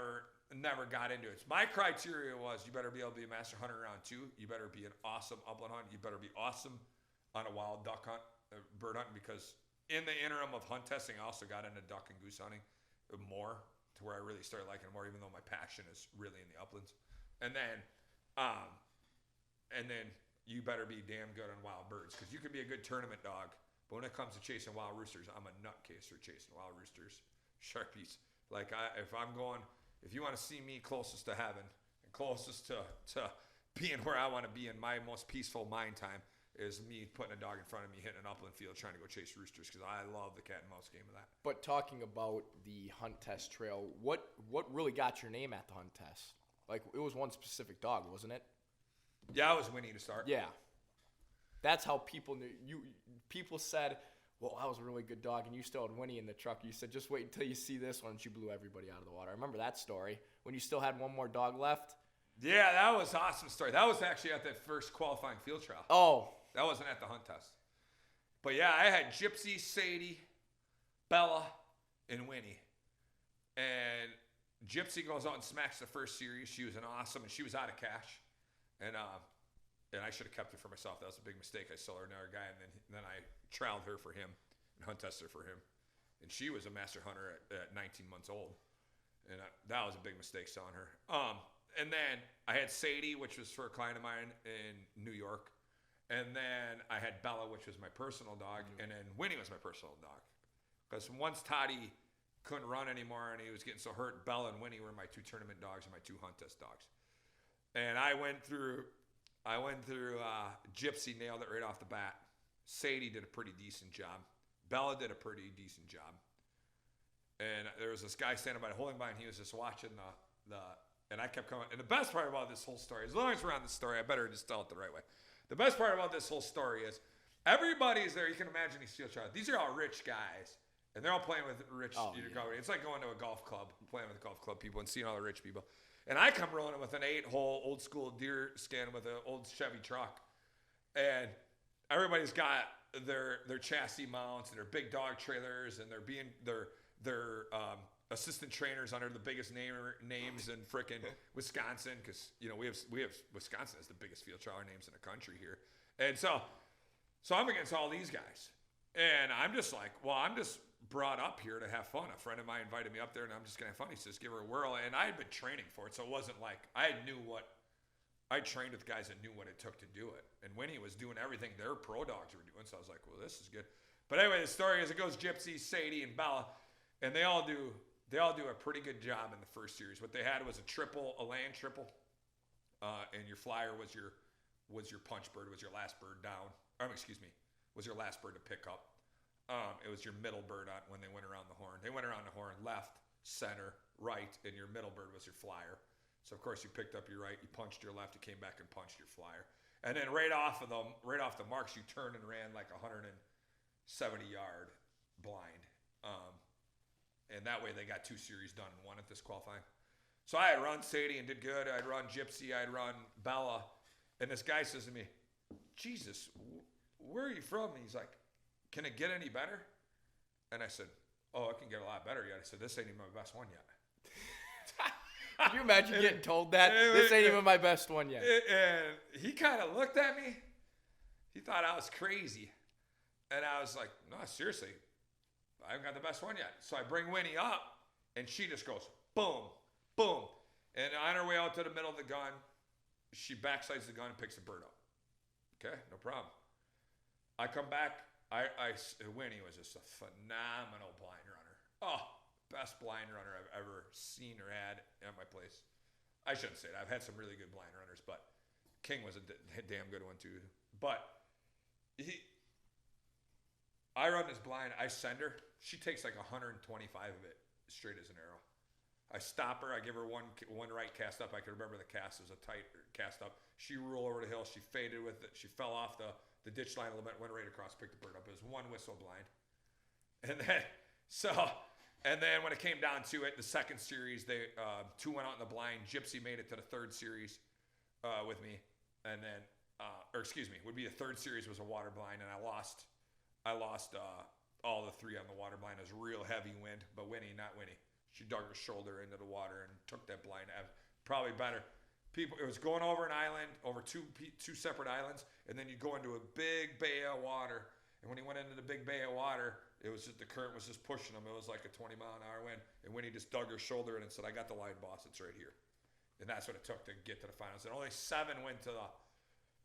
never got into it. My criteria was you better be able to be a master hunter around 2. You better be an awesome upland hunt. You better be awesome on a wild duck hunt, bird hunting, because... In the interim of hunt testing, I also got into duck and goose hunting more, to where I really started liking it more, even though my passion is really in the uplands. And then you better be damn good on wild birds, because you can be a good tournament dog, but when it comes to chasing wild roosters, I'm a nutcase for chasing wild roosters, sharpies. Like if you want to see me closest to heaven and closest to being where I want to be in my most peaceful mind time, is me putting a dog in front of me, hitting an upland field, trying to go chase roosters, because I love the cat and mouse game of that. But talking about the hunt test trail, what really got your name at the hunt test? Like, it was one specific dog, wasn't it? Yeah, I was Winnie to start. Yeah. That's how people knew you. People said, well, I was a really good dog, and you still had Winnie in the truck. You said, just wait until you see this one, and you blew everybody out of the water. I remember that story, when you still had one more dog left. Yeah, that was an awesome story. That was actually at that first qualifying field trial. Oh. That wasn't at the hunt test. But yeah, I had Gypsy, Sadie, Bella, and Winnie. And Gypsy goes out and smacks the first series. She was an awesome, and she was out of cash. And I should have kept her for myself. That was a big mistake. I sold her to another guy, and then I trialed her for him and hunt tested her for him. And she was a master hunter at 19 months old. And that was a big mistake selling her. And then I had Sadie, which was for a client of mine in New York. And then I had Bella, which was my personal dog. And then Winnie was my personal dog. Because once Toddy couldn't run anymore and he was getting so hurt, Bella and Winnie were my 2 tournament dogs and my 2 hunt test dogs. And I went through Gypsy, nailed it right off the bat. Sadie did a pretty decent job. Bella did a pretty decent job. And there was this guy standing by holding by, and he was just watching and I kept coming. And the best part about this whole story, as long as we're on the story, I better just tell it the right way. The best part about this whole story is everybody's there. You can imagine these field trials. These are all rich guys, and they're all playing with rich. It's like going to a golf club, playing with golf club people, and seeing all the rich people. And I come rolling with an 8-hole old school deer skin with an old Chevy truck, and everybody's got their chassis mounts and their big dog trailers, and their assistant trainers under the biggest names in frickin' Wisconsin, because we have Wisconsin as the biggest field trailer names in the country here, and so I'm against all these guys, and I'm just like, well, I'm just brought up here to have fun. A friend of mine invited me up there, and I'm just gonna have fun. He says, give her a whirl, and I had been training for it, so it wasn't like I trained with guys that knew what it took to do it, and Winnie was doing everything their pro dogs were doing, so I was like, well, this is good. But anyway, the story is it goes Gypsy, Sadie, and Bella, and they all do a pretty good job in the first series. What they had was a land triple, and your flyer was your punch bird, was your last bird down. Was your last bird to pick up. It was your middle bird on when they went around the horn. They went around the horn left, center, right, and your middle bird was your flyer. So of course you picked up your right, you punched your left, you came back and punched your flyer. And then right off the marks, you turned and ran like 170-yard blind. And that way they got 2 series done in one at this qualifying. So I had run Sadie and did good. I'd run Gypsy, I'd run Bella. And this guy says to me, Jesus, where are you from? And he's like, can it get any better? And I said, oh, it can get a lot better yet. I said, this ain't even my best one yet. Can you imagine getting told that? This ain't even my best one yet. And he kind of looked at me. He thought I was crazy. And I was like, no, seriously, I haven't got the best one yet. So I bring Winnie up, and she just goes, boom, boom. And on her way out to the middle of the gun, she backsides the gun and picks the bird up. Okay, no problem. I come back. Winnie was just a phenomenal blind runner. Oh, best blind runner I've ever seen or had at my place. I shouldn't say that. I've had some really good blind runners, but King was a damn good one too. But I run this blind. I send her. She takes like 125 of it straight as an arrow. I stop her. I give her one right cast up. I can remember the cast was a tight cast up. She rolled over the hill. She faded with it. She fell off the ditch line a little bit, went right across, picked the bird up. It was one whistle blind. And then when it came down to it, the second series, they 2 went out in the blind. Gypsy made it to the third series with me. And then, would be the third series was a water blind, and I lost all the 3 on the water blind. It was real heavy wind, but not Winnie. She dug her shoulder into the water and took that blind. Probably better. It was going over an island, over two separate islands, and then you go into a big bay of water. And when he went into the big bay of water, it was just the current was just pushing him. It was like a 20-mile-an-hour wind. And Winnie just dug her shoulder in and said, "I got the line, boss. It's right here." And that's what it took to get to the finals. And only 7 went to the. I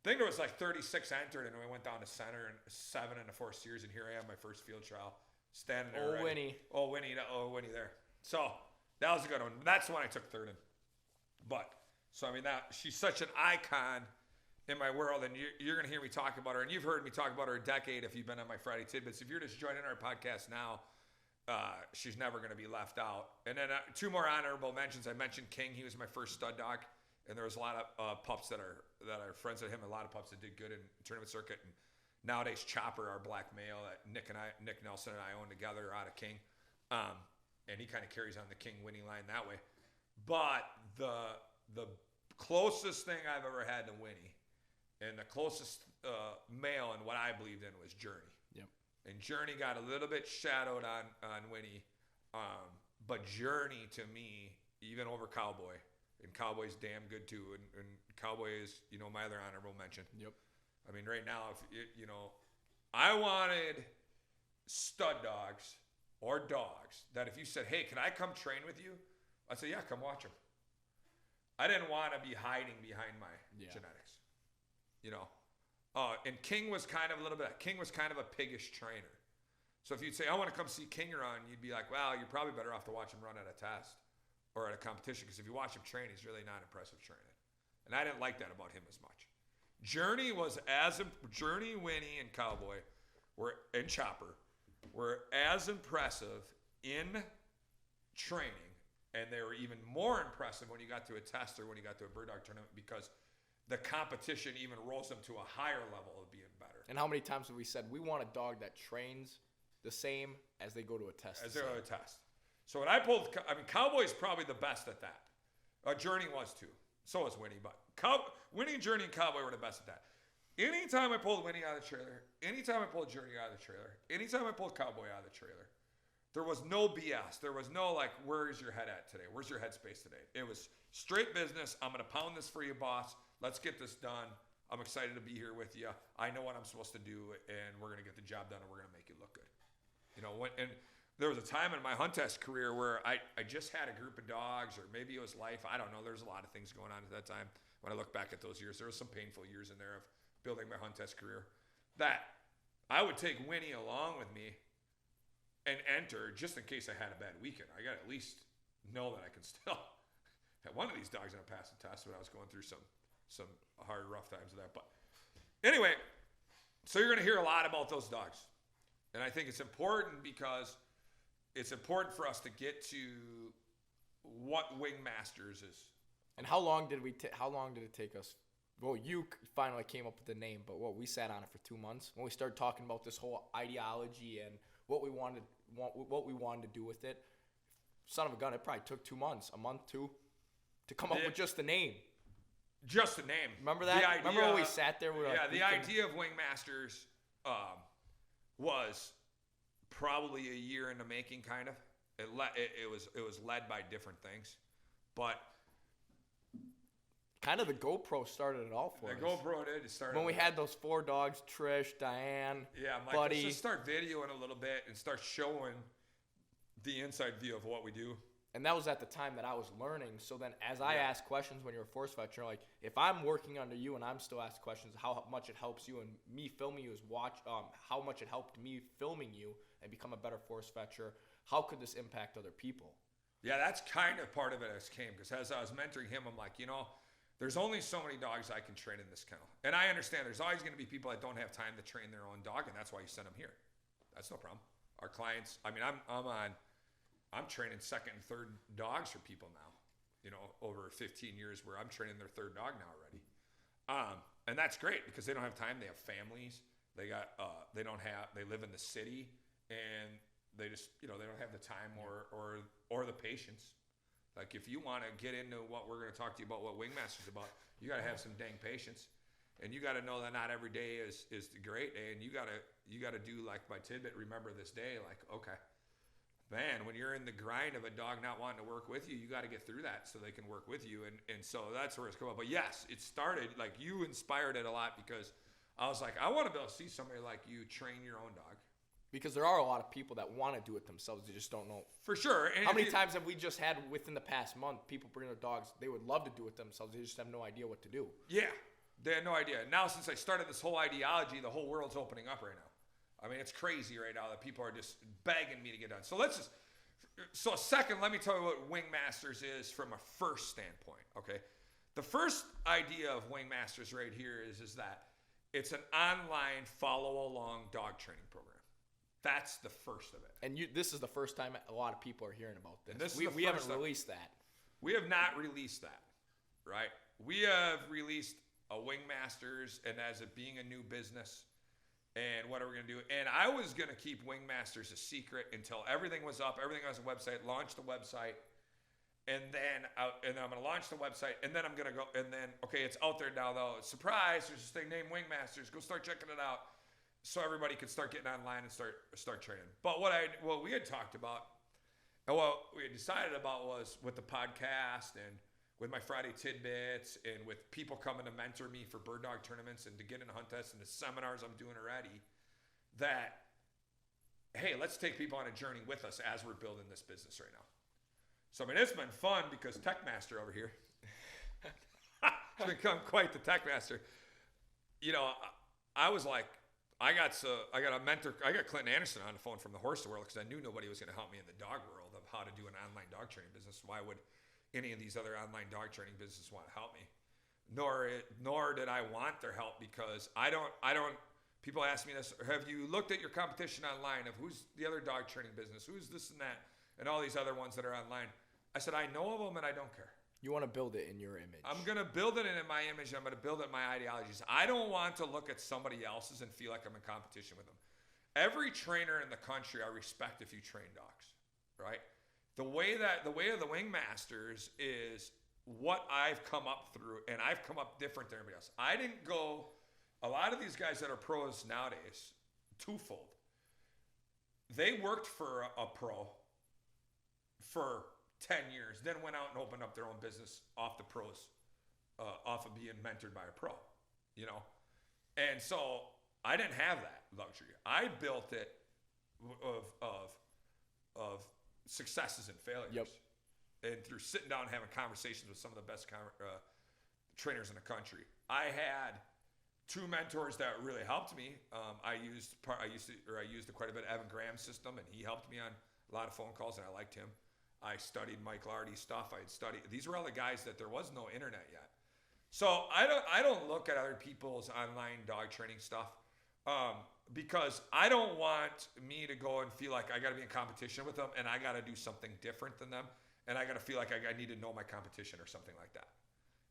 think there was like 36 entered, and we went down to center and 7 in the 4th series. And here I am, my first field trial, standing there. Winnie. Winnie there. So that was a good one. That's the one I took 3rd in. But. So, I mean, she's such an icon in my world, and you're going to hear me talk about her, and you've heard me talk about her a decade if you've been on my Friday Tidbits. If you're just joining our podcast now, she's never going to be left out. And then 2 more honorable mentions. I mentioned King. He was my first stud dog, and there was a lot of pups that are friends with him, a lot of pups that did good in the tournament circuit. And nowadays, Chopper, our black male that Nick Nelson and I own together out of King, and he kind of carries on the King Winnie line that way. But the closest thing I've ever had to Winnie, and the closest male and what I believed in was Journey. Yep. And Journey got a little bit shadowed on Winnie, but Journey to me, even over Cowboy, and Cowboy's damn good too. And Cowboy is, my other honorable mention. Yep. I mean, right now, I wanted stud dogs or dogs that if you said, "Hey, can I come train with you?" I'd say, "Yeah, come watch them." I didn't want to be hiding behind my genetics, and King was kind of a piggish trainer. So if you'd say, "I want to come see King run," you'd be like, "Well, you're probably better off to watch him run at a test or at a competition, because if you watch him train, he's really not impressive training." And I didn't like that about him as much. Journey, Winnie, and Cowboy and Chopper were as impressive in training. And they were even more impressive when you got to a test or when you got to a bird dog tournament, because the competition even rolls them to a higher level of being better. And how many times have we said we want a dog that trains the same as they go to a test? As they go to a test. So when I pulled, Cowboy's probably the best at that. Journey was too. So was Winnie, but Winnie, Journey, and Cowboy were the best at that. Anytime I pulled Winnie out of the trailer, anytime I pulled Journey out of the trailer, anytime I pulled Cowboy out of the trailer, there was no BS. There was no like, where's your head at today? Where's your headspace today? It was straight business. I'm going to pound this for you, boss. Let's get this done. I'm excited to be here with you. I know what I'm supposed to do, and we're going to get the job done, and we're going to make it look good. And there was a time in my hunt test career where I just had a group of dogs, or maybe it was life. I don't know. There's a lot of things going on at that time. When I look back at those years, there was some painful years in there of building my hunt test career that I would take Winnie along with me and enter just in case I had a bad weekend. I got to at least know that I can still have one of these dogs and I passed the test when I was going through some hard, rough times of that. But anyway, so you're going to hear a lot about those dogs. And I think it's important because it's important for us to get to what Wingmasters is. And how long did it take us? Well, you finally came up with the name, but we sat on it for 2 months when we started talking about this whole ideology and what we wanted to do with it. Son of a gun, it probably took 2 months, a month, two, to come up with just the name. Just the name. Remember that? Remember when we sat there? The idea of Wingmasters was probably a year in the making, kind of. It was led by different things, but kind of the GoPro started it all for us. The GoPro did. It started when we had those 4 dogs: Trish, Diane, Mike, Buddy. Let's just start videoing a little bit and start showing the inside view of what we do. And that was at the time that I was learning. So then, as I asked questions when you were a force fetcher, like if I'm working under you and I'm still asking questions, how much it helps you, and me filming you is how much it helped me filming you and become a better force fetcher. How could this impact other people? Yeah, that's kind of part of it as came, because as I was mentoring him, I'm like, there's only so many dogs I can train in this kennel. And I understand there's always going to be people that don't have time to train their own dog, and that's why you send them here. That's no problem. Our clients, I'm training second and third dogs for people now, over 15 years where I'm training their third dog now already. And that's great because they don't have time. They have families. They live in the city, and they just, they don't have the time or the patience. Like if you want to get into what we're going to talk to you about, what Wingmasters is about, you got to have some dang patience, and you got to know that not every day is the great day, and you got to do like my tidbit. Remember this day, like okay. Man, when you're in the grind of a dog not wanting to work with you, you got to get through that so they can work with you. And so that's where it's come up. But yes, it started, like you inspired it a lot because I was like, I want to be able to see somebody like you train your own dog. Because there are a lot of people that want to do it themselves. They just don't know. For sure. And how many times have we just had within the past month, people bring their dogs, they would love to do it themselves. They just have no idea what to do. Yeah, they had no idea. Now, since I started this whole ideology, the whole world's opening up right now. I mean, it's crazy right now that people are just begging me to get done. So second, let me tell you what Wingmasters is from a first standpoint, okay? The first idea of Wingmasters right here is that it's an online follow-along dog training program. That's the first of it. And this is the first time a lot of people are hearing about this. We haven't released that. We have not released that, right? We have released a Wingmasters, and as it being a new business, and what are we going to do? And I was going to keep Wingmasters a secret until everything was up, everything was on the website, launch the website, and then I'm going to launch the website, and then I'm going to go, and then, okay, it's out there now, though. Surprise, there's this thing named Wingmasters. Go start checking it out so everybody could start getting online and start training. But what we had talked about, and what we had decided about was with the podcast and with my Friday tidbits and with people coming to mentor me for bird dog tournaments and to get into hunt tests and the seminars I'm doing already, that, hey, let's take people on a journey with us as we're building this business right now. So, it's been fun because Techmaster over here has become quite the Techmaster. I was like, I got a mentor. I got Clinton Anderson on the phone from the horse world because I knew nobody was going to help me in the dog world of how to do an online dog training business. Why would any of these other online dog training businesses want to help me? Nor did I want their help because I don't. People ask me this: have you looked at your competition online of who's the other dog training business, who's this and that, and all these other ones that are online? I said I know of them and I don't care. You want to build it in your image. I'm going to build it in my image. I'm going to build it in my ideologies. I don't want to look at somebody else's and feel like I'm in competition with them. Every trainer in the country, I respect if you train dogs, right? The way of the Wingmasters is what I've come up through, and I've come up different than everybody else. I didn't go, a lot of these guys that are pros nowadays, twofold. They worked for a pro for 10 years, then went out and opened up their own business off the pros, off of being mentored by a pro, you know? And so I didn't have that luxury. I built it of successes and failures. Yep. And through sitting down and having conversations with some of the best trainers in the country. I had 2 mentors that really helped me. I used quite a bit of Evan Graham's system, and he helped me on a lot of phone calls, and I liked him. I studied Mike Lardy's stuff. These were all the guys that there was no internet yet. So I don't look at other people's online dog training stuff because I don't want me to go and feel like I got to be in competition with them and I got to do something different than them and I got to feel like I need to know my competition or something like that.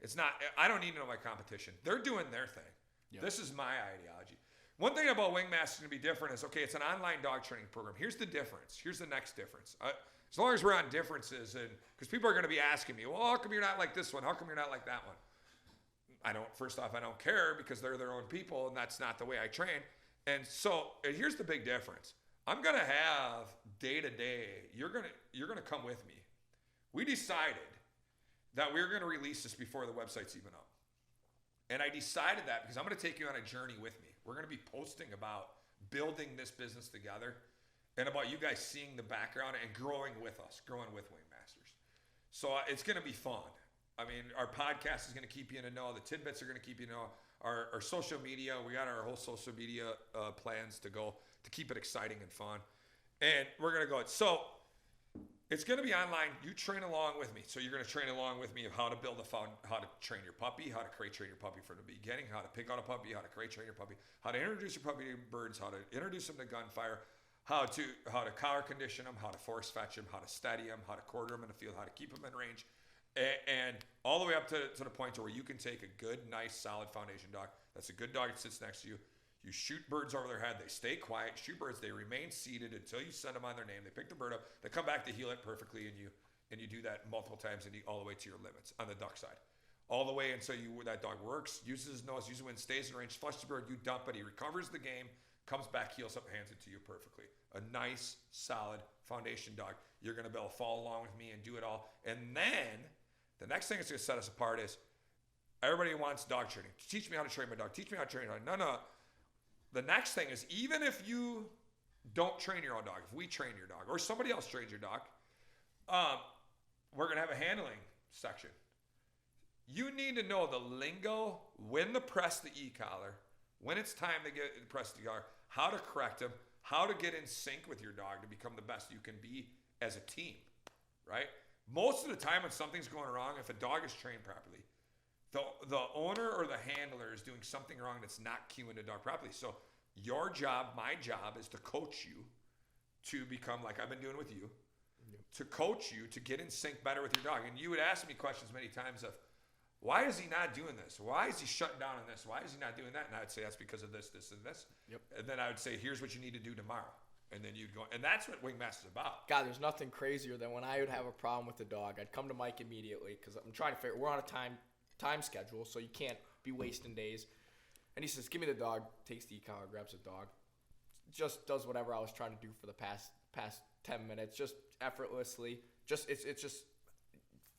It's not. I don't need to know my competition. They're doing their thing. Yep. This is my ideology. One thing about Wingmasters going to be different is, okay, it's an online dog training program. Here's the difference. Here's the next difference. As long as we're on differences, and because people are going to be asking me, well, how come you're not like this one? How come you're not like that one? First off, I don't care because they're their own people, and that's not the way I train. And so here's the big difference. I'm going to have day-to-day, you're going to come with me. We decided that we were going to release this before the website's even up. And I decided that because I'm going to take you on a journey with me. We're going to be posting about building this business together and about you guys seeing the background and growing with us, growing with Wingmasters. So it's going to be fun. I mean, our podcast is going to keep you in the know. The tidbits are going to keep you in the know. Our social media, we got our whole social media plans to go to keep it exciting and fun. And we're going to go. So it's going to be online. You train along with me. So you're going to train along with me of how to build how to train your puppy, how to crate train your puppy from the beginning, how to pick out a puppy, how to crate train your puppy, how to introduce your puppy to birds, how to introduce them to gunfire, how to collar condition them, how to force fetch them, how to steady them, how to quarter them in the field, how to keep them in range, and all the way up to the point where you can take a good, nice, solid foundation dog. That's a good dog that sits next to you. You shoot birds over their head. They stay quiet. Shoot birds. They remain seated until you send them on their name. They pick the bird up. They come back to heel it perfectly, and you do that multiple times and all the way to your limits on the duck side. All the way until that dog works, uses his nose, uses the wind, stays in range, flushes the bird, you dump it, he recovers the game, comes back, heels up, hands it to you perfectly. A nice, solid foundation dog. You're going to be able to follow along with me and do it all. And then the next thing that's going to set us apart is everybody wants dog training. Teach me how to train my dog. Teach me how to train my dog. No. The next thing is, even if you don't train your own dog, if we train your dog or somebody else trains your dog, we're going to have a handling section. You need to know the lingo, when to press the e-collar, when it's time to press the e-collar, how to correct them, how to get in sync with your dog to become the best you can be as a team, right? Most of the time when something's going wrong, if a dog is trained properly, the owner or the handler is doing something wrong that's not cueing the dog properly. So your job, my job, is to coach you to become like I've been doing with you, to coach you to get in sync better with your dog. And you would ask me questions many times of, why is he not doing this? Why is he shutting down on this? Why is he not doing that? And I would say, that's because of this, this, and this. Yep. And then I would say, here's what you need to do tomorrow. And then you'd go, and that's what Wingmaster's about. God, there's nothing crazier than when I would have a problem with the dog. I'd come to Mike immediately because I'm trying to figure. We're on a time schedule, so you can't be wasting days. And he says, "Give me the dog." Takes the e-collar, grabs the dog, just does whatever I was trying to do for the past 10 minutes, just effortlessly. It's just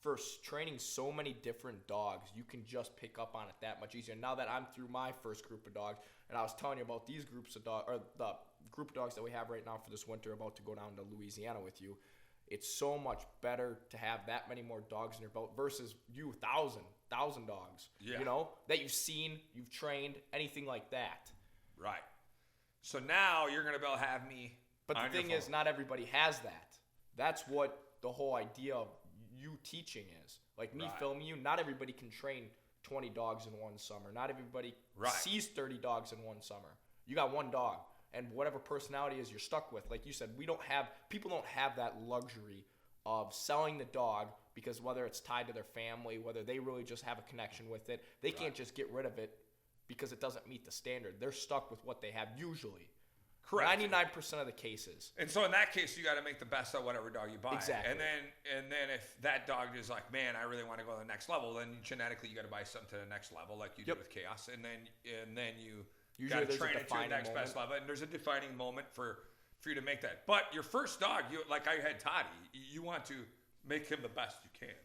for training so many different dogs, you can just pick up on it that much easier. Now that I'm through my first group of dogs, and I was telling you about these groups of dogs, or the group of dogs that we have right now for this winter, about to go down to Louisiana with you, it's so much better to have that many more dogs in your belt versus you, thousand dogs, you know, that you've seen, you've trained, anything like that. Right. So now you're going to be able to have me. But the thing is, not everybody has that. That's what the whole idea of you teaching is. Like me filming you, not everybody can train 20 dogs in one summer. Not everybody sees 30 dogs in one summer. You got one dog, and whatever personality is you're stuck with. Like you said, people don't have that luxury of selling the dog, because whether it's tied to their family, whether they really just have a connection with it, they can't just get rid of it because it doesn't meet the standard. They're stuck with what they have usually. Correct. 99% of the cases. And so in that case, you got to make the best of whatever dog you buy. Exactly. And then if that dog is like, man, I really want to go to the next level, then genetically you got to buy something to the next level, like you did with Chaos. And then you got to train it to the next best level. And there's a defining moment for you to make that. But your first dog, like I had Toddy, you want to make him the best you can.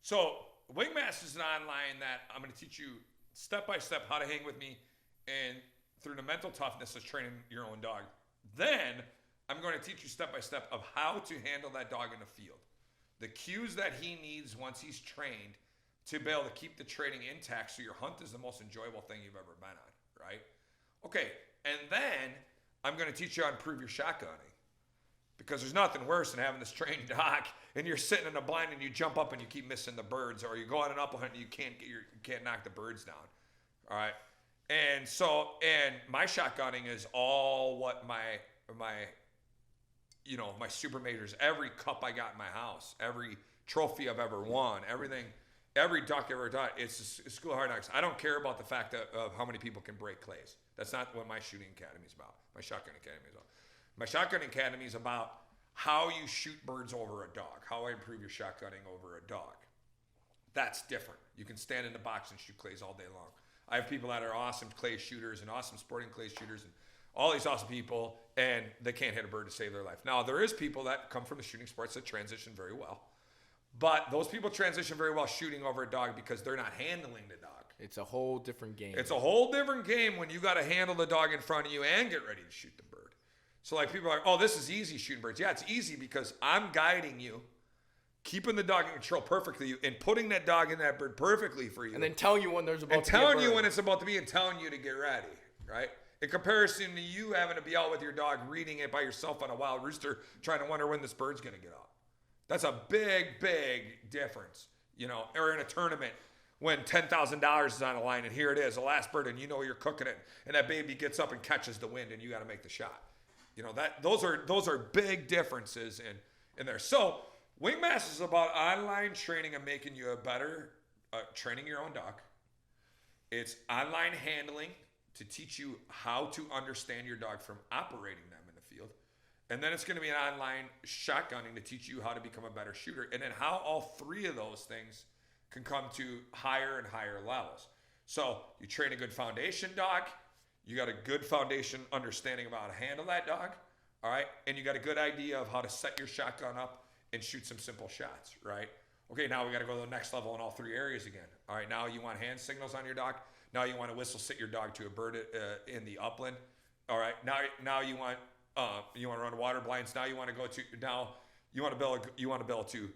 So Wingmasters is an online that I'm going to teach you step by step how to hang with me and through the mental toughness of training your own dog. Then I'm going to teach you step by step of how to handle that dog in the field. The cues that he needs once he's trained to be able to keep the training intact so your hunt is the most enjoyable thing you've ever been on, right? Okay, and then I'm going to teach you how to improve your shotgunning. Because there's nothing worse than having this trained dog and you're sitting in a blind and you jump up and you keep missing the birds, or you go on an upland hunt and you can't knock the birds down. All right. And my shotgunning is all what my super majors, every cup I got in my house, every trophy I've ever won, everything, every duck I've ever done. It's a school of hard knocks. I don't care about the fact of how many people can break clays. That's not what my shooting academy is about. My shotgun academy is about. My shotgun academy is about how you shoot birds over a dog, how I improve your shotgunning over a dog. That's different. You can stand in the box and shoot clays all day long. I have people that are awesome clay shooters and awesome sporting clay shooters and all these awesome people, and they can't hit a bird to save their life. Now, there is people that come from the shooting sports that transition very well. But those people transition very well shooting over a dog because they're not handling the dog. It's a whole different game. It's a whole different game when you got to handle the dog in front of you and get ready to shoot the bird. So like people are like, oh, this is easy shooting birds. Yeah, it's easy because I'm guiding you, keeping the dog in control perfectly, and putting that dog in that bird perfectly for you. And then telling you when there's about and to be a bird. telling you when it's about to be and telling you to get ready, right? In comparison to you having to be out with your dog reading it by yourself on a wild rooster, trying to wonder when this bird's going to get out. That's a big, big difference, or in a tournament when $10,000 is on the line and here it is, the last bird, and you're cooking it, and that baby gets up and catches the wind and you got to make the shot. Those are big differences in there. So Wingmasters is about online training and making you a better, training your own dog. It's online handling to teach you how to understand your dog from operating them in the field. And then it's going to be an online shotgunning to teach you how to become a better shooter. And then how all three of those things can come to higher and higher levels. So you train a good foundation dog. You got a good foundation understanding of how to handle that dog. All right. And you got a good idea of how to set your shotgun up and shoot some simple shots, right? Okay, now we got to go to the next level in all three areas again. All right, now you want hand signals on your dog. Now you want to whistle sit your dog to a bird in the upland. All right, now you want to run water blinds. Now you want to you want to be able to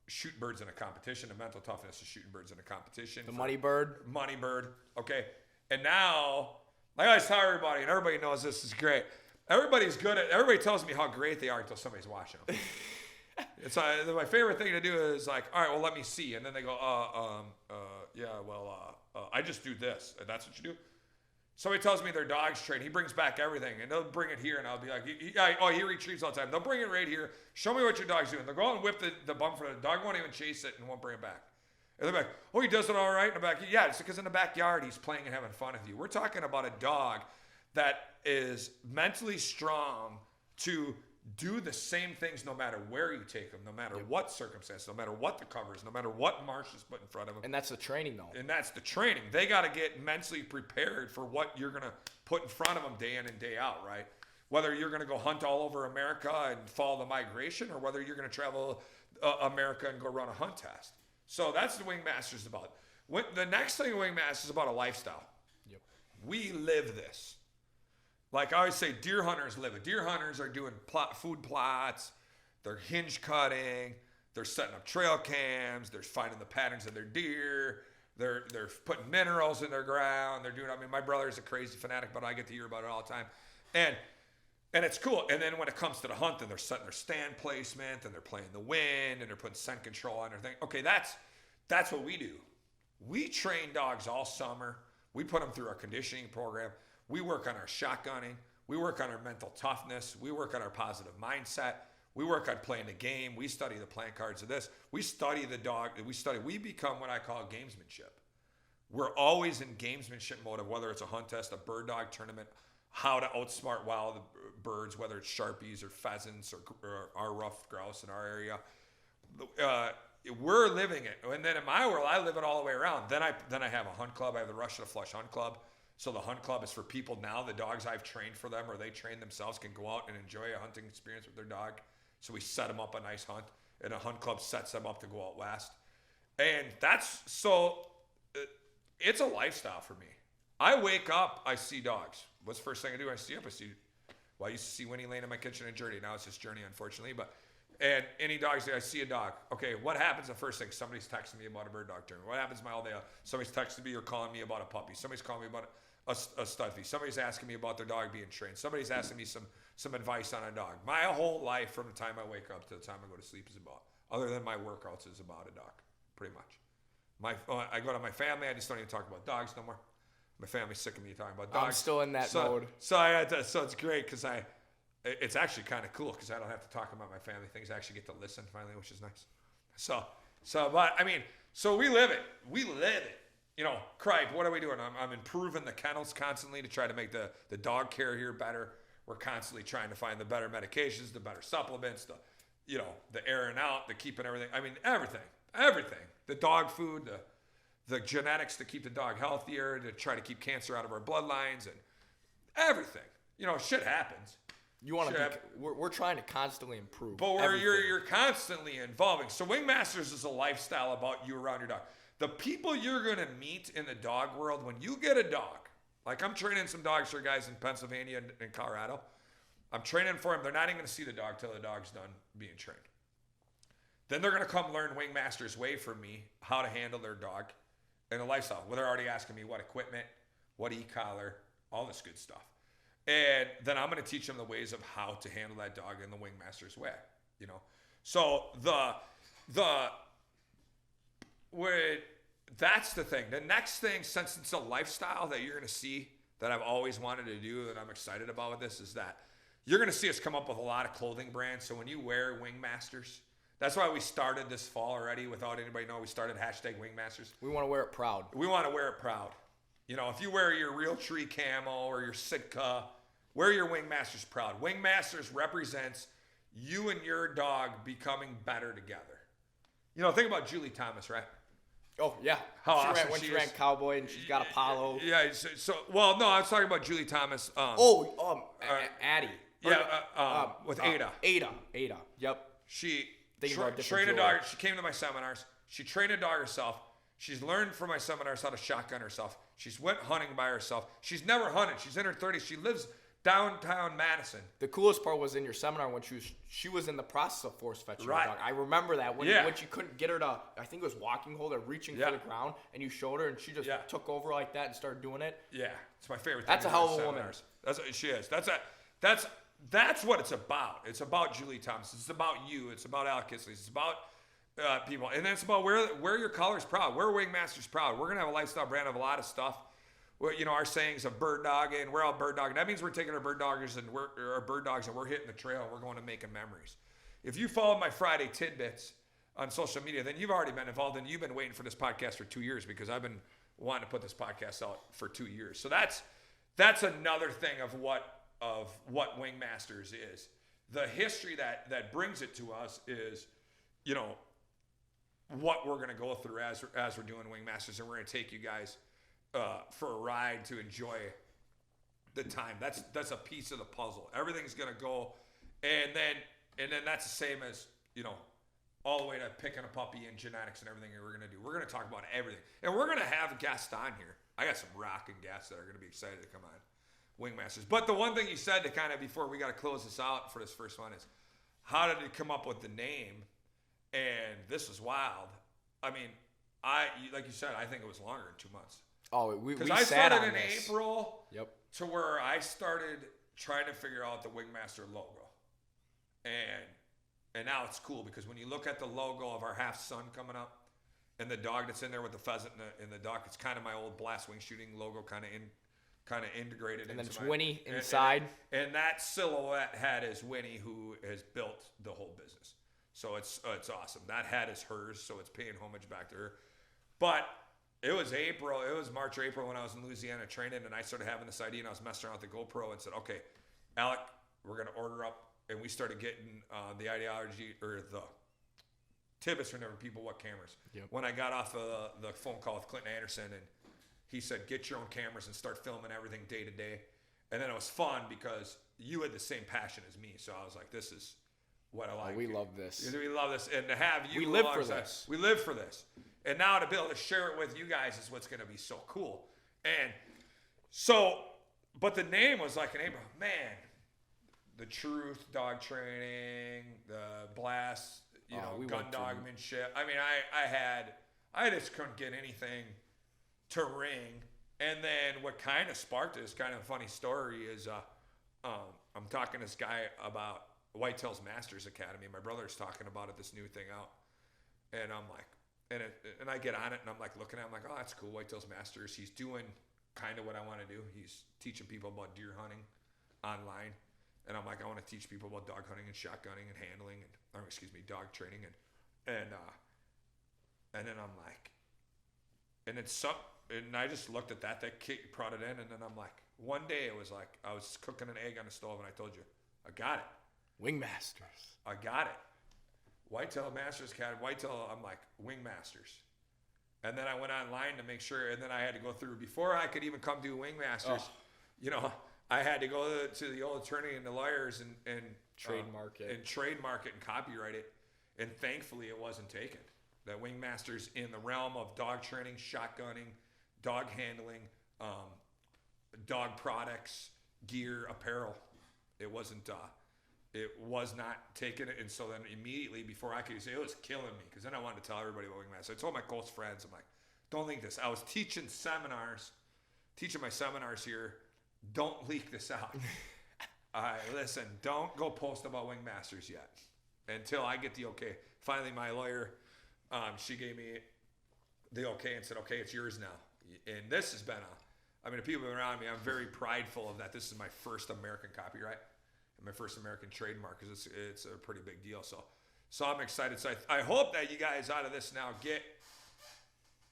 shoot birds in a competition. The mental toughness of shooting birds in a competition. The money bird. Money bird. Okay, and now like I always tell everybody, and everybody knows this is great. Everybody tells me how great they are until somebody's watching them. It's my favorite thing to do is like, all right, well, let me see. And then they go, I just do this. And that's what you do? Somebody tells me their dog's trained. He brings back everything. And they'll bring it here. And I'll be like, he retrieves all the time. They'll bring it right here. Show me what your dog's doing. They'll go out and whip the bum for the dog. Won't even chase it and won't bring it back. And they're like, oh, he does it all right in the back. Yeah, it's because in the backyard he's playing and having fun with you. We're talking about a dog that is mentally strong to do the same things no matter where you take them, no matter what circumstance, no matter what the cover is, no matter what marsh is put in front of them. And that's the training, though. And that's the training. They got to get mentally prepared for what you're going to put in front of them day in and day out, right? Whether you're going to go hunt all over America and follow the migration, or whether you're going to travel America and go run a hunt test. So that's the Wingmasters about. The next thing Wingmasters is about a lifestyle. Yep. We live this. Like I always say, deer hunters live it. Deer hunters are doing food plots. They're hinge cutting. They're setting up trail cams. They're finding the patterns of their deer. They're putting minerals in their ground. They're doing. I mean, my brother is a crazy fanatic, but I get to hear about it all the time. And it's cool. And then when it comes to the hunt, then they're setting their stand placement, and they're playing the wind, and they're putting scent control on their thing. Okay, that's what we do. We train dogs all summer. We put them through our conditioning program. We work on our shotgunning. We work on our mental toughness. We work on our positive mindset. We work on playing the game. We study the playing cards of this. We study the dog. We become what I call gamesmanship. We're always in gamesmanship mode of whether it's a hunt test, a bird dog tournament, how to outsmart wild birds, whether it's Sharpies or pheasants or our rough grouse in our area. We're living it. And then in my world, I live it all the way around. Then I have a hunt club. I have the Rush to the Flush Hunt Club. So the hunt club is for people now. The dogs I've trained for them or they train themselves can go out and enjoy a hunting experience with their dog. So we set them up a nice hunt, and a hunt club sets them up to go out west. And it's a lifestyle for me. I wake up, I see dogs. What's the first thing I do? I see up. I used to see Winnie laying in my kitchen in Journey. Now it's just Journey, unfortunately. And any dogs there, I see a dog. Okay, what happens the first thing? Somebody's texting me about a bird dog tournament. What happens my all day? Somebody's texting me or calling me about a puppy. Somebody's calling me about a stud fee. Somebody's asking me about their dog being trained. Somebody's asking me some advice on a dog. My whole life from the time I wake up to the time I go to sleep is about, other than my workouts, is about a dog, pretty much. I go to my family. I just don't even talk about dogs no more. My family's sick of me talking about dogs. I'm still in that mode. So it's great because it's actually kind of cool because I don't have to talk about my family things. I actually get to listen finally, which is nice. So we live it. We live it. You know, Cripe, what are we doing? I'm improving the kennels constantly to try to make the dog care here better. We're constantly trying to find the better medications, the better supplements, the airing out, the keeping everything. I mean, everything. The dog food, the genetics to keep the dog healthier, to try to keep cancer out of our bloodlines, and everything. You know, shit happens. We're trying to constantly improve. But you're constantly evolving. So Wingmasters is a lifestyle about you around your dog. The people you're going to meet in the dog world, when you get a dog, like I'm training some dogs for guys in Pennsylvania and Colorado. I'm training for them. They're not even going to see the dog till the dog's done being trained. Then they're going to come learn Wingmaster's way from me, how to handle their dog and the lifestyle. Well, they're already asking me what equipment, what e-collar, all this good stuff. And then I'm going to teach them the ways of how to handle that dog in the Wingmaster's way, you know. So that's the thing. The next thing, since it's a lifestyle that you're going to see that I've always wanted to do that I'm excited about with this is that you're going to see us come up with a lot of clothing brands. So when you wear Wingmasters, that's why we started this fall already without anybody knowing. We started #Wingmasters. We want to wear it proud. We want to wear it proud. You know, if you wear your Real Tree camo or your Sitka, wear your Wingmasters proud. Wingmasters represents you and your dog becoming better together. You know, think about Julie Thomas, right? Oh, yeah. How awesome she ran Cowboy and she's got Apollo. Yeah, well, no, I was talking about Julie Thomas. Addie. With Ada. Ada. Yep. She trained a dog. She came to my seminars. She trained a dog herself. She's learned from my seminars how to shotgun herself. She's went hunting by herself. She's never hunted. She's in her 30s. She lives downtown Madison. The coolest part was in your seminar when she was in the process of force fetching her dog. I remember that when she couldn't get her to, I think it was walking hold or reaching for the ground, and you showed her and she just took over like that and started doing it. Yeah, it's my favorite thing. That's a hell of a woman. That's what she is. That's what it's about. It's about Julie Thomas. It's about you. It's about Alec Kysely. It's about people, and then it's about wear your colors proud. Wear Wingmasters proud. We're gonna have a lifestyle brand of a lot of stuff. Well, you know, our sayings of bird dogging. We're out bird dogging. That means we're taking our bird dogs and we're hitting the trail. And we're going to making memories. If you follow my Friday tidbits on social media, then you've already been involved and you've been waiting for this podcast for 2 years because I've been wanting to put this podcast out for 2 years. So that's another thing of what Wingmasters is. The history that brings it to us is, you know, what we're going to go through as we're doing Wingmasters, and we're going to take you guys for a ride to enjoy the time. That's a piece of the puzzle. Everything's going to go, and then that's the same as, you know, all the way to picking a puppy and genetics and everything that we're going to do. We're going to talk about everything, and we're going to have guests on here. I got some rocking guests that are going to be excited to come on Wingmasters. But the one thing you said to kind of before we got to close this out for this first one is, how did it come up with the name? And this was wild. I mean, like you said, I think it was longer than 2 months. Oh, we I sat started on in this. April. Yep. To where I started trying to figure out the Wingmaster logo, and now it's cool because when you look at the logo of our half sun coming up, and the dog that's in there with the pheasant and the duck, it's kind of my old blast wing shooting logo, kind kind of integrated. And then into it's Winnie inside. And that silhouette hat is Winnie, who has built the whole business. So it's awesome. That hat is hers, so it's paying homage back to her. But it was March or April when I was in Louisiana training, and I started having this idea, and I was messing around with the GoPro and said, okay, Alec, we're going to order up. And we started getting the ideology or the tips from people what cameras. Yep. When I got off of the phone call with Clinton Anderson, and he said, get your own cameras and start filming everything day to day. And then it was fun because you had the same passion as me. So I was like, this is what I like. We love this. We love this. And to have you, we live for this. We live for this. And now to be able to share it with you guys is what's going to be so cool. And so, but the name was like an name, man, the truth, dog training, the blast, gun dogmanship. I mean, I just couldn't get anything to ring. And then what kind of sparked this kind of funny story is I'm talking to this guy about Whitetails Masters Academy. My brother's talking about it, this new thing out. And I'm like, and I get on it and I'm like looking at it, I'm like, oh, that's cool, Whitetails Masters. He's doing kind of what I want to do. He's teaching people about deer hunting online. And I'm like, I want to teach people about dog hunting and shotgunning and handling dog training and then I'm like, and I just looked at that kid brought it in, and then I'm like, one day it was like I was cooking an egg on the stove, and I told you, I got it. Wingmasters. I got it. Whitetail Masters Academy. I'm like, Wingmasters. And then I went online to make sure, and then I had to go through before I could even come do Wingmasters. I had to go to the old attorney and the lawyers and trademark it and copyright it. And thankfully, it wasn't taken. That Wingmasters in the realm of dog training, shotgunning, dog handling, dog products, gear, apparel, it wasn't. It was not taken. And so then immediately before I could say, it was killing me because then I wanted to tell everybody about Wingmasters. I told my close friends, I'm like, don't leak this. I was teaching my seminars here. Don't leak this out. Listen, don't go post about Wingmasters yet until I get the okay. Finally, my lawyer, she gave me the okay and said, okay, it's yours now. And this has been the people around me, I'm very prideful of that. This is my first American copyright and my first American trademark because it's a pretty big deal. So I'm excited. So I hope that you guys out of this now get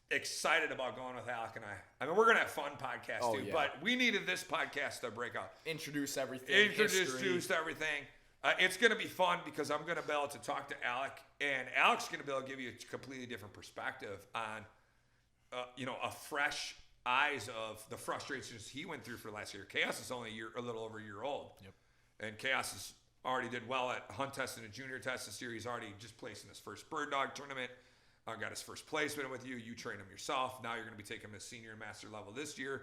excited about going with Alec and I. We're going to have fun podcasts too, but we needed this podcast to break out. Introduce everything. Introduce everything. It's going to be fun because I'm going to be able to talk to Alec, and Alec's going to be able to give you a completely different perspective on, a fresh eyes of the frustrations he went through for last year. Chaos is only a little over a year old. Yep. And Chaos has already did well at hunt test and a junior test this year. He's already just placed in his first bird dog tournament. Got his first placement with you. You train him yourself. Now you're going to be taking him to senior and master level this year.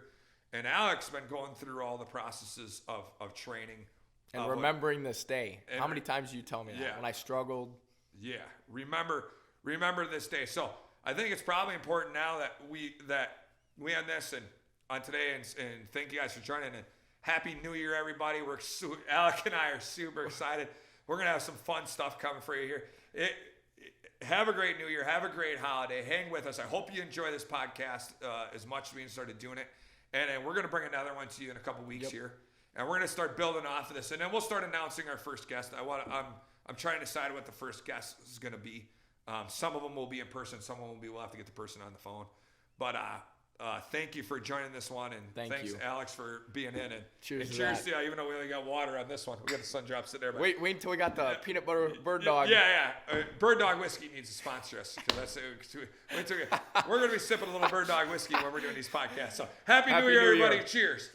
And Alec's been going through all the processes of training. And remembering this day. How many times do you tell me that? When I struggled. Yeah. Remember this day. So I think it's probably important now that we end this and on today and thank you guys for joining. And Happy New Year, everybody. Alec and I are super excited. We're going to have some fun stuff coming for you here. Have a great New Year. Have a great holiday. Hang with us. I hope you enjoy this podcast as much as we started doing it. And we're going to bring another one to you in a couple weeks here. And we're going to start building off of this. And then we'll start announcing our first guest. I'm trying to decide what the first guest is going to be. Some of them will be in person. Some of them we'll have to get the person on the phone. But thank you for joining this one. And thanks, Alex, for being in. And cheers to you, even though we only got water on this one. We got the sun drops sitting there. But wait until we got the peanut butter bird dog. Yeah. Bird dog whiskey needs to sponsor us. We're going to be sipping a little bird dog whiskey when we're doing these podcasts. So happy New Year, everybody. Cheers.